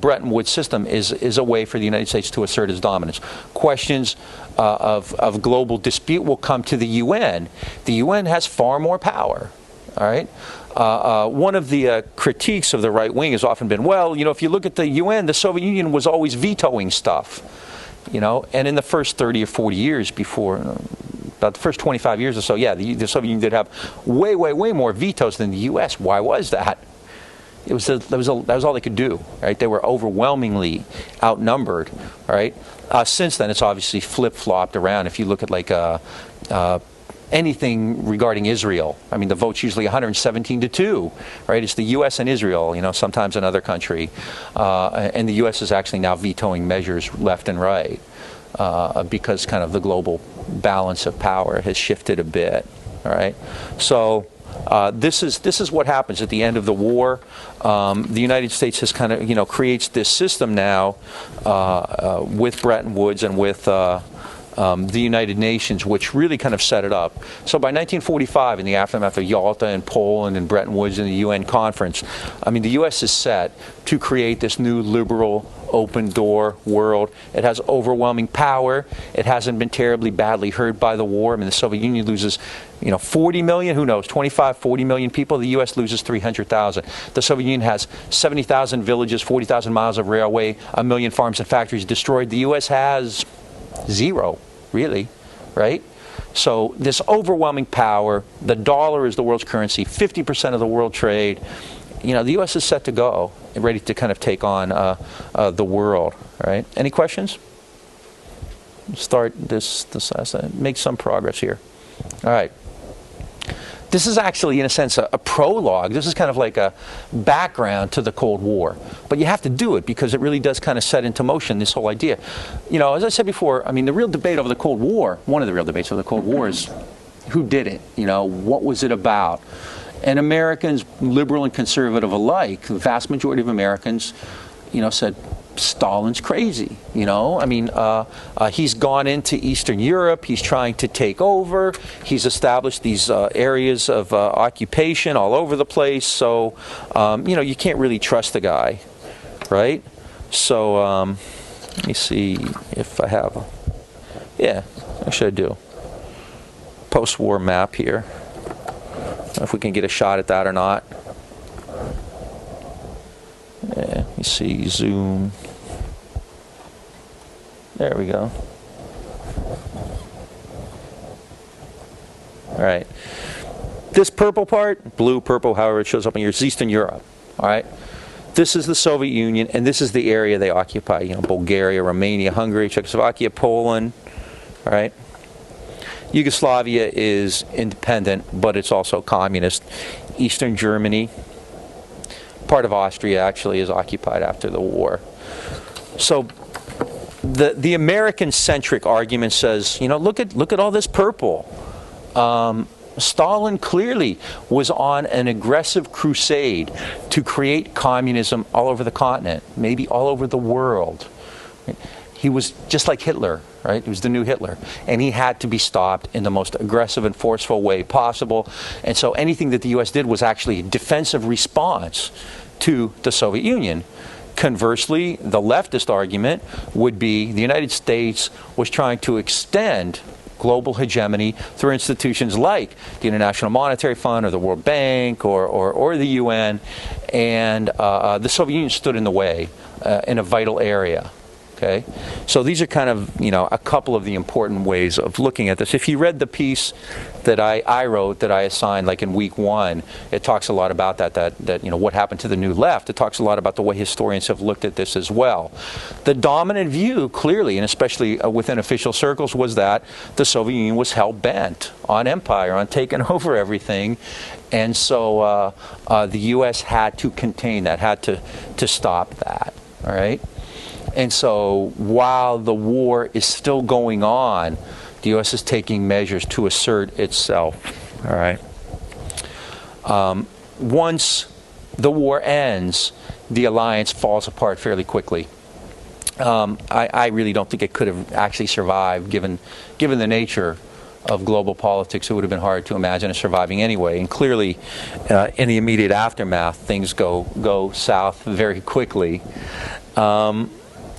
Bretton Woods system, is a way for the United States to assert its dominance. Questions of global dispute will come to the UN. The UN has far more power. All right. One of the critiques of the right wing has often been, well, you know, if you look at the UN, the Soviet Union was always vetoing stuff. You know, and in the first 30 or 40 years before, about the first 25 years or so, yeah, the Soviet Union did have way more vetoes than the U.S. Why was that? That was all they could do, right? They were overwhelmingly outnumbered, right? Since then, it's obviously flip-flopped around. If you look at like anything regarding Israel, I mean, the vote's usually 117-2, right? It's the U.S. and Israel, you know, sometimes another country, and the U.S. is actually now vetoing measures left and right because kind of the global balance of power has shifted a bit, all right? So. This is what happens at the end of the war. The United States has kind of, you know, creates this system now with Bretton Woods and with the United Nations, which really kind of set it up. So by 1945, in the aftermath of Yalta and Poland and Bretton Woods and the UN conference, I mean, the U.S. is set to create this new liberal, open-door world. It has overwhelming power. It hasn't been terribly badly hurt by the war. I mean, the Soviet Union loses, you know, 40 million, who knows, 25, 40 million people. The U.S. loses 300,000. The Soviet Union has 70,000 villages, 40,000 miles of railway, 1 million farms and factories destroyed. The U.S. has 0, really, right? So this overwhelming power, the dollar is the world's currency, 50% of the world trade. You know, the U.S. is set to go, ready to kind of take on the world, right? Any questions? Start this make some progress here. All right. This is actually, in a sense, a prologue. This is kind of like a background to the Cold War. But you have to do it because it really does kind of set into motion this whole idea. You know, as I said before, I mean, the real debate over the Cold War, one of the real debates over the Cold War is who did it? You know, what was it about? And Americans, liberal and conservative alike, the vast majority of Americans, you know, said, Stalin's crazy, you know? I mean, he's gone into Eastern Europe, he's trying to take over, he's established these areas of occupation all over the place, so, you know, you can't really trust the guy, right? So, let me see if I have, yeah, actually I do. Post-war map here. If we can get a shot at that or not. Yeah, let me see, zoom. There we go. All right. This purple part, blue, purple, however it shows up in here, is Eastern Europe. All right. This is the Soviet Union, and this is the area they occupy. You know, Bulgaria, Romania, Hungary, Czechoslovakia, Poland. All right. Yugoslavia is independent, but it's also communist. Eastern Germany, part of Austria actually, is occupied after the war. So the American-centric argument says, you know, look at all this purple. Stalin clearly was on an aggressive crusade to create communism all over the continent, maybe all over the world. He was just like Hitler, right? He was the new Hitler. And he had to be stopped in the most aggressive and forceful way possible. And so anything that the U.S. did was actually a defensive response to the Soviet Union. Conversely, the leftist argument would be the United States was trying to extend global hegemony through institutions like the International Monetary Fund or the World Bank or the UN. And the Soviet Union stood in the way in a vital area. Okay, so these are kind of, you know, a couple of the important ways of looking at this. If you read the piece that I wrote, that I assigned like in week 1, it talks a lot about that you know, what happened to the new left. It talks a lot about the way historians have looked at this as well. The dominant view, clearly, and especially within official circles, was that the Soviet Union was hell-bent on empire, on taking over everything. And so the U.S. had to contain that, had to stop that, all right? And so while the war is still going on, The U.S. is taking measures to assert itself. All right. Once the war ends, the alliance falls apart fairly quickly. I really don't think it could have actually survived, given the nature of global politics. It would have been hard to imagine it surviving anyway. And clearly, in the immediate aftermath, things go south very quickly.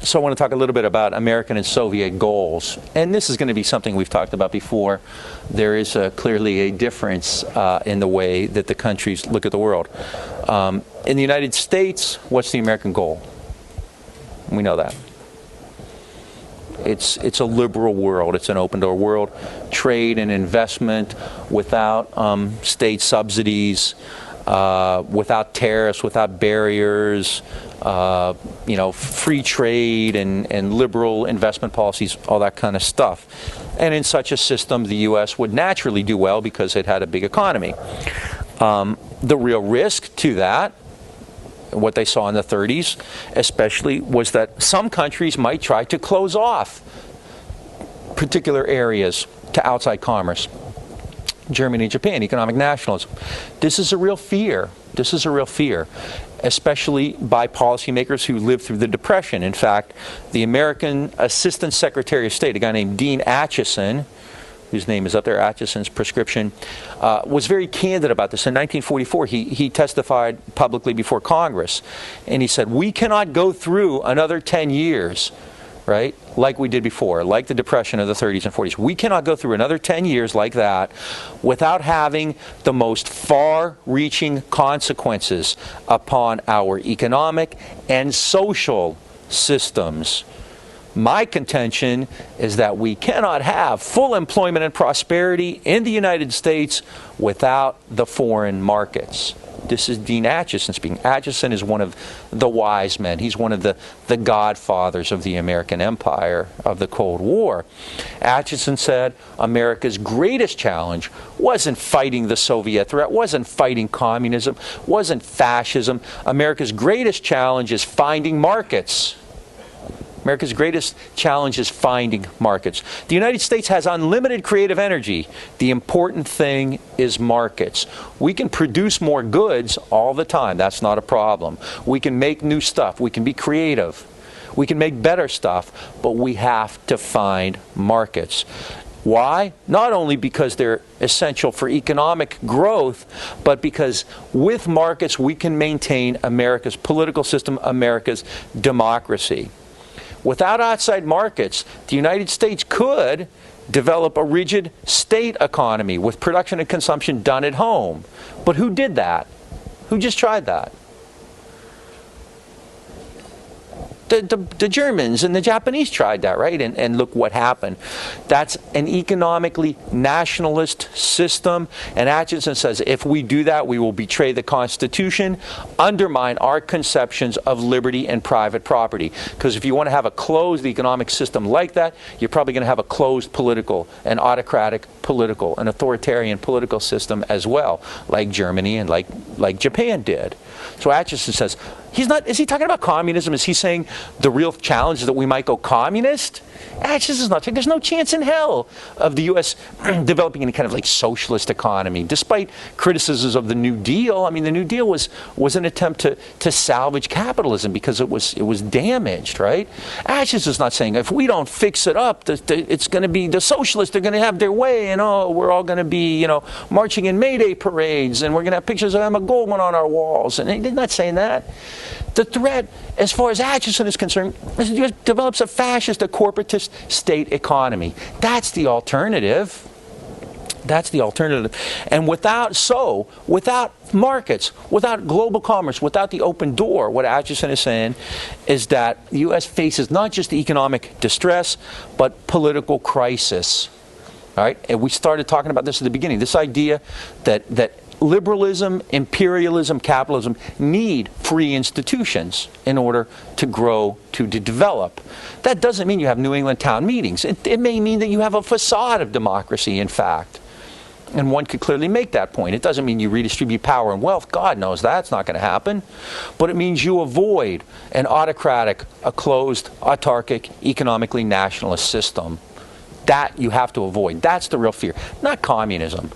So I want to talk a little bit about American and Soviet goals. And this is going to be something we've talked about before. There is clearly a difference in the way that the countries look at the world. In the United States, what's the American goal? We know that. It's a liberal world. It's an open-door world. Trade and investment without state subsidies, without tariffs, without barriers, free trade and liberal investment policies, all that kind of stuff. And in such a system, the U.S. would naturally do well because it had a big economy. The real risk to that, what they saw in the 30s especially, was that some countries might try to close off particular areas to outside commerce. Germany and Japan, economic nationalism. This is a real fear. This is a real fear, especially by policymakers who lived through the Depression. In fact, the American Assistant Secretary of State, a guy named Dean Acheson, whose name is up there, Acheson's prescription, was very candid about this. In 1944, he testified publicly before Congress, and he said, we cannot go through another 10 years, right, like we did before, like the Depression of the 30s and 40s. We cannot go through another 10 years like that without having the most far-reaching consequences upon our economic and social systems. My contention is that we cannot have full employment and prosperity in the United States without the foreign markets. This is Dean Acheson speaking. Acheson is one of the wise men. He's one of the godfathers of the American empire of the Cold War. Acheson said America's greatest challenge wasn't fighting the Soviet threat, wasn't fighting communism, wasn't fascism. America's greatest challenge is finding markets. America's greatest challenge is finding markets. The United States has unlimited creative energy. The important thing is markets. We can produce more goods all the time. That's not a problem. We can make new stuff. We can be creative. We can make better stuff, but we have to find markets. Why? Not only because they're essential for economic growth, but because with markets we can maintain America's political system, America's democracy. Without outside markets, the United States could develop a rigid state economy with production and consumption done at home. But who did that? Who just tried that? The Germans and the Japanese tried that, right? And look what happened. That's an economically nationalist system. And Acheson says if we do that, we will betray the Constitution, undermine our conceptions of liberty and private property. Because if you want to have a closed economic system like that, you're probably going to have a closed political, an autocratic political, an authoritarian political system as well, like Germany and like Japan did. So Acheson says, is he talking about communism? Is he saying the real challenge is that we might go communist? Acheson's not saying there's no chance in hell of the U.S. developing any kind of like socialist economy, despite criticisms of the New Deal. I mean, the New Deal was an attempt to salvage capitalism because it was damaged, right? Acheson's not saying if we don't fix it up, it's going to be the socialists are going to have their way, and we're all going to be marching in May Day parades, and we're going to have pictures of Emma Goldman on our walls. And he's not saying that. The threat, as far as Acheson is concerned, is the U.S. develops a fascist, a corporatist state economy. That's the alternative. That's the alternative. And without markets, without global commerce, without the open door, what Acheson is saying is that the U.S. faces not just economic distress, but political crisis. All right? And we started talking about this at the beginning. This idea that liberalism, imperialism, capitalism need free institutions in order to grow, to develop. That doesn't mean you have New England town meetings. It may mean that you have a facade of democracy, in fact. And one could clearly make that point. It doesn't mean you redistribute power and wealth. God knows that's not going to happen. But it means you avoid an autocratic, a closed, autarkic, economically nationalist system. That you have to avoid. That's the real fear, not communism.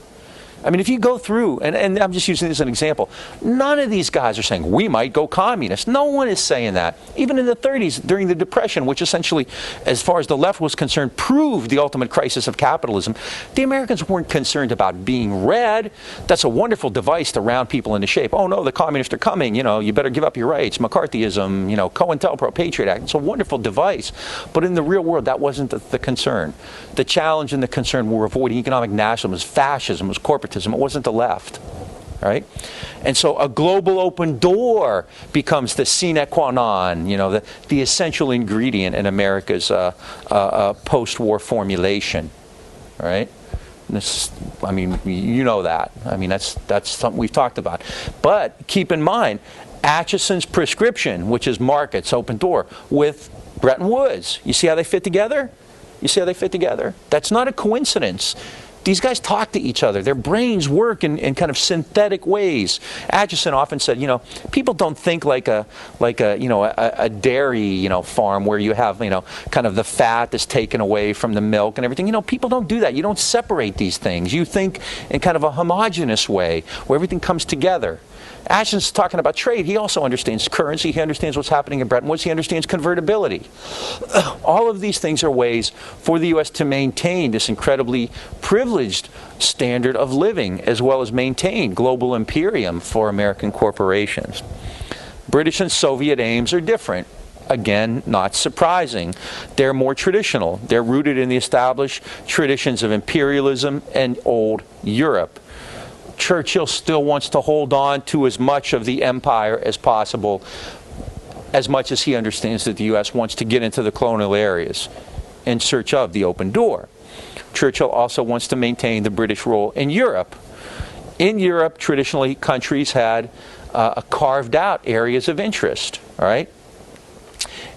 I mean, if you go through, and I'm just using this as an example, none of these guys are saying, we might go communist. No one is saying that. Even in the 30s, during the Depression, which essentially, as far as the left was concerned, proved the ultimate crisis of capitalism, the Americans weren't concerned about being red. That's a wonderful device to round people into shape. Oh no, the communists are coming, you better give up your rights. McCarthyism, COINTELPRO, Patriot Act. It's a wonderful device. But in the real world, that wasn't the concern. The challenge and the concern were avoiding economic nationalism, was fascism, was corporatism. It wasn't the left, right? And so a global open door becomes the sine qua non, the essential ingredient in America's post-war formulation, right? This, I mean, you know that. I mean, that's something we've talked about. But keep in mind, Atchison's prescription, which is markets, open door, with Bretton Woods. You see how they fit together? You see how they fit together? That's not a coincidence. These guys talk to each other. Their brains work in kind of synthetic ways. Atchison often said, people don't think like a dairy, farm where you have, kind of the fat that's taken away from the milk and everything. People don't do that. You don't separate these things. You think in kind of a homogeneous way where everything comes together. Atchison's talking about trade. He also understands currency. He understands what's happening in Bretton Woods. He understands convertibility. All of these things are ways for the U.S. to maintain this incredibly privileged standard of living, as well as maintain global imperium for American corporations. British and Soviet aims are different. Again, not surprising. They're more traditional. They're rooted in the established traditions of imperialism and old Europe. Churchill still wants to hold on to as much of the empire as possible, as much as he understands that the U.S. wants to get into the colonial areas in search of the open door. Churchill also wants to maintain the British role in Europe. In Europe, traditionally, countries had carved out areas of interest, all right?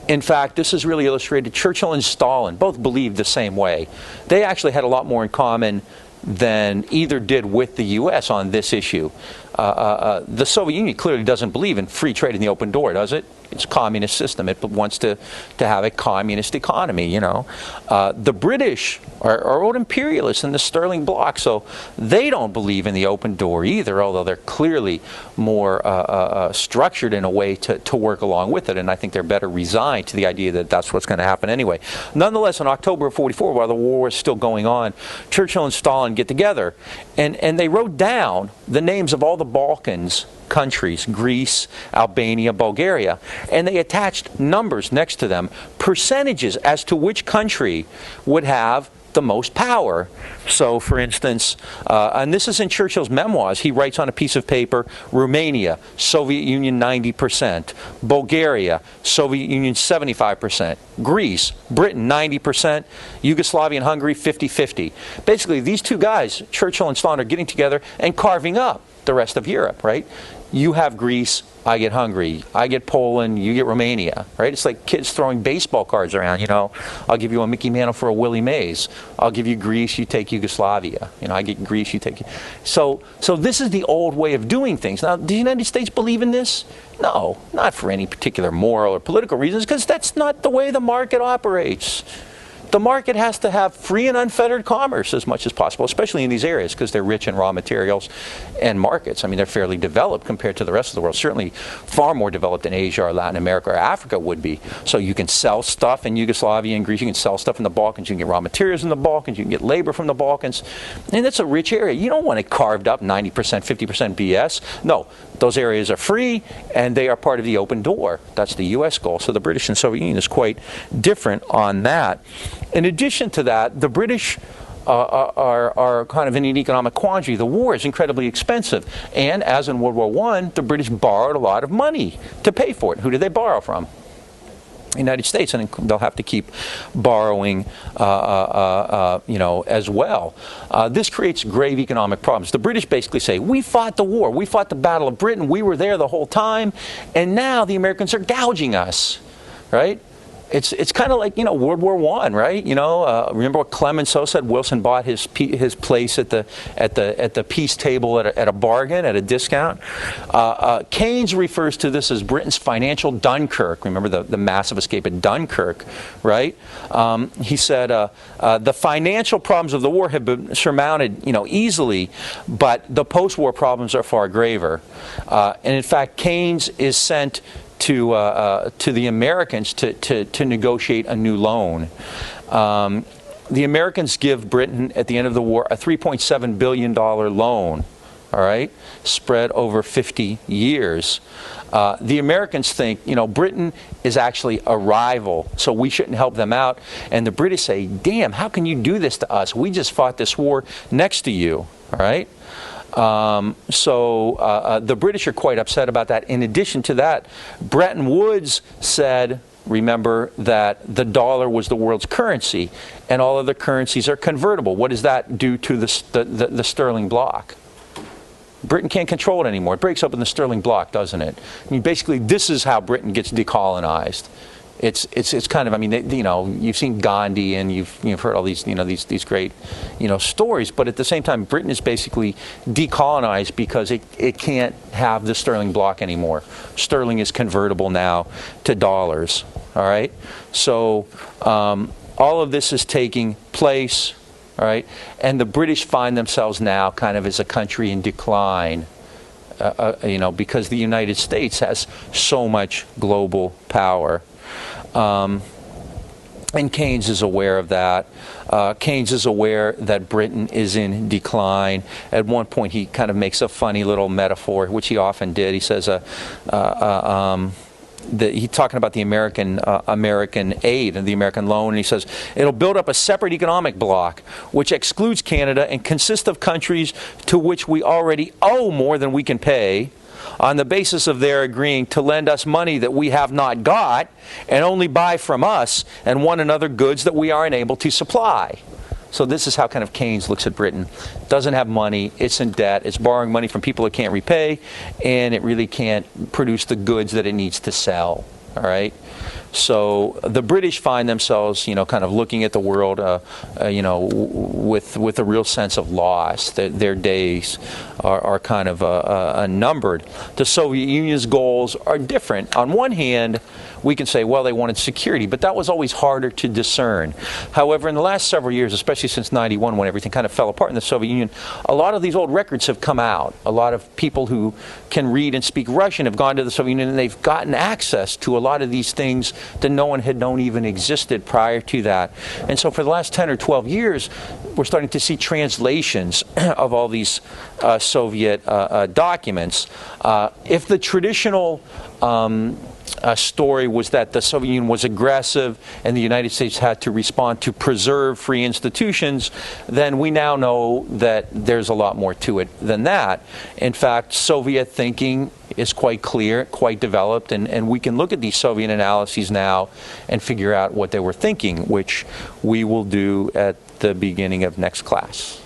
In fact, this is really illustrated. Churchill and Stalin both believed the same way. They actually had a lot more in common than either did with the U.S. on this issue. The Soviet Union clearly doesn't believe in free trade in the open door, does it? It's a communist system. It wants to have a communist economy, The British are old imperialists in the Sterling bloc, so they don't believe in the open door either, although they're clearly more structured in a way to work along with it, and I think they're better resigned to the idea that that's what's going to happen anyway. Nonetheless, in October of '44, while the war is still going on, Churchill and Stalin get together, and they wrote down the names of all the Balkans countries, Greece, Albania, Bulgaria, and they attached numbers next to them, percentages as to which country would have the most power. So, for instance, and this is in Churchill's memoirs, he writes on a piece of paper, Romania, Soviet Union 90%, Bulgaria, Soviet Union 75%, Greece, Britain 90%, Yugoslavia and Hungary 50-50. Basically, these two guys, Churchill and Stalin, are getting together and carving up the rest of Europe, right? You have Greece, I get Hungary, I get Poland, you get Romania, right? It's like kids throwing baseball cards around, I'll give you a Mickey Mantle for a Willie Mays. I'll give you Greece, you take Yugoslavia. I get Greece, you take... So this is the old way of doing things. Now, does the United States believe in this? No, not for any particular moral or political reasons, because that's not the way the market operates. The market has to have free and unfettered commerce as much as possible, especially in these areas because they're rich in raw materials and markets. I mean, they're fairly developed compared to the rest of the world, certainly far more developed than Asia or Latin America or Africa would be. So you can sell stuff in Yugoslavia and Greece, you can sell stuff in the Balkans, you can get raw materials in the Balkans, you can get labor from the Balkans, and it's a rich area. You don't want it carved up 90%, 50% BS. No, those areas are free and they are part of the open door. That's the U.S. goal. So the British and Soviet Union is quite different on that. In addition to that, the British are kind of in an economic quandary. The war is incredibly expensive. And as in World War I, the British borrowed a lot of money to pay for it. Who did they borrow from? The United States, and they'll have to keep borrowing, as well. This creates grave economic problems. The British basically say, we fought the war, we fought the Battle of Britain, we were there the whole time, and now the Americans are gouging us, right? It's kind of like, you know, World War I, right? You know, remember what Clemenceau said? Wilson bought his place at the peace table at a bargain, at a discount. Keynes refers to this as Britain's financial Dunkirk. Remember the massive escape at Dunkirk, right? He said the financial problems of the war have been surmounted, you know, easily, but the post-war problems are far graver. And in fact, Keynes is sent to the Americans to negotiate a new loan. The Americans give Britain, at the end of the war, a $3.7 billion loan, all right, spread over 50 years. The Americans think, you know, Britain is actually a rival, so we shouldn't help them out. And the British say, damn, how can you do this to us? We just fought this war next to you, all right? The British are quite upset about that. In addition to that, Bretton Woods said, remember, that the dollar was the world's currency, and all other currencies are convertible. What does that do to the sterling bloc? Britain can't control it anymore. It breaks up in the sterling bloc, doesn't it? I mean, basically, this is how Britain gets decolonized. It's kind of, I mean, you know, you've seen Gandhi and you've heard all these, you know, these great, you know, stories, but at the same time, Britain is basically decolonized because it can't have the sterling bloc anymore. Sterling is convertible now to dollars. All right, so all of this is taking place. All right, and the British find themselves now kind of as a country in decline. You know, because the United States has so much global power. And Keynes is aware of that. Keynes is aware that Britain is in decline. At one point, he kind of makes a funny little metaphor, which he often did. He says, he's talking about the American aid and the American loan, and he says, it'll build up a separate economic bloc which excludes Canada and consists of countries to which we already owe more than we can pay, on the basis of their agreeing to lend us money that we have not got and only buy from us and one another goods that we are unable to supply. So this is how kind of Keynes looks at Britain. It doesn't have money, it's in debt, it's borrowing money from people it can't repay, and it really can't produce the goods that it needs to sell. All right? So the British find themselves, you know, kind of looking at the world, you know, with a real sense of loss. Their days are kind of numbered. The Soviet Union's goals are different. On one hand, we can say, well, they wanted security, but that was always harder to discern. However, in the last several years, especially since '91, when everything kind of fell apart in the Soviet Union, a lot of these old records have come out. A lot of people who can read and speak Russian have gone to the Soviet Union, and they've gotten access to a lot of these things that no one had known even existed prior to that. And so for the last 10 or 12 years, we're starting to see translations of all these Soviet documents. If the traditional story was that the Soviet Union was aggressive and the United States had to respond to preserve free institutions, then we now know that there's a lot more to it than that. In fact, Soviet thinking is quite clear, quite developed, and we can look at these Soviet analyses now and figure out what they were thinking, which we will do at the beginning of next class.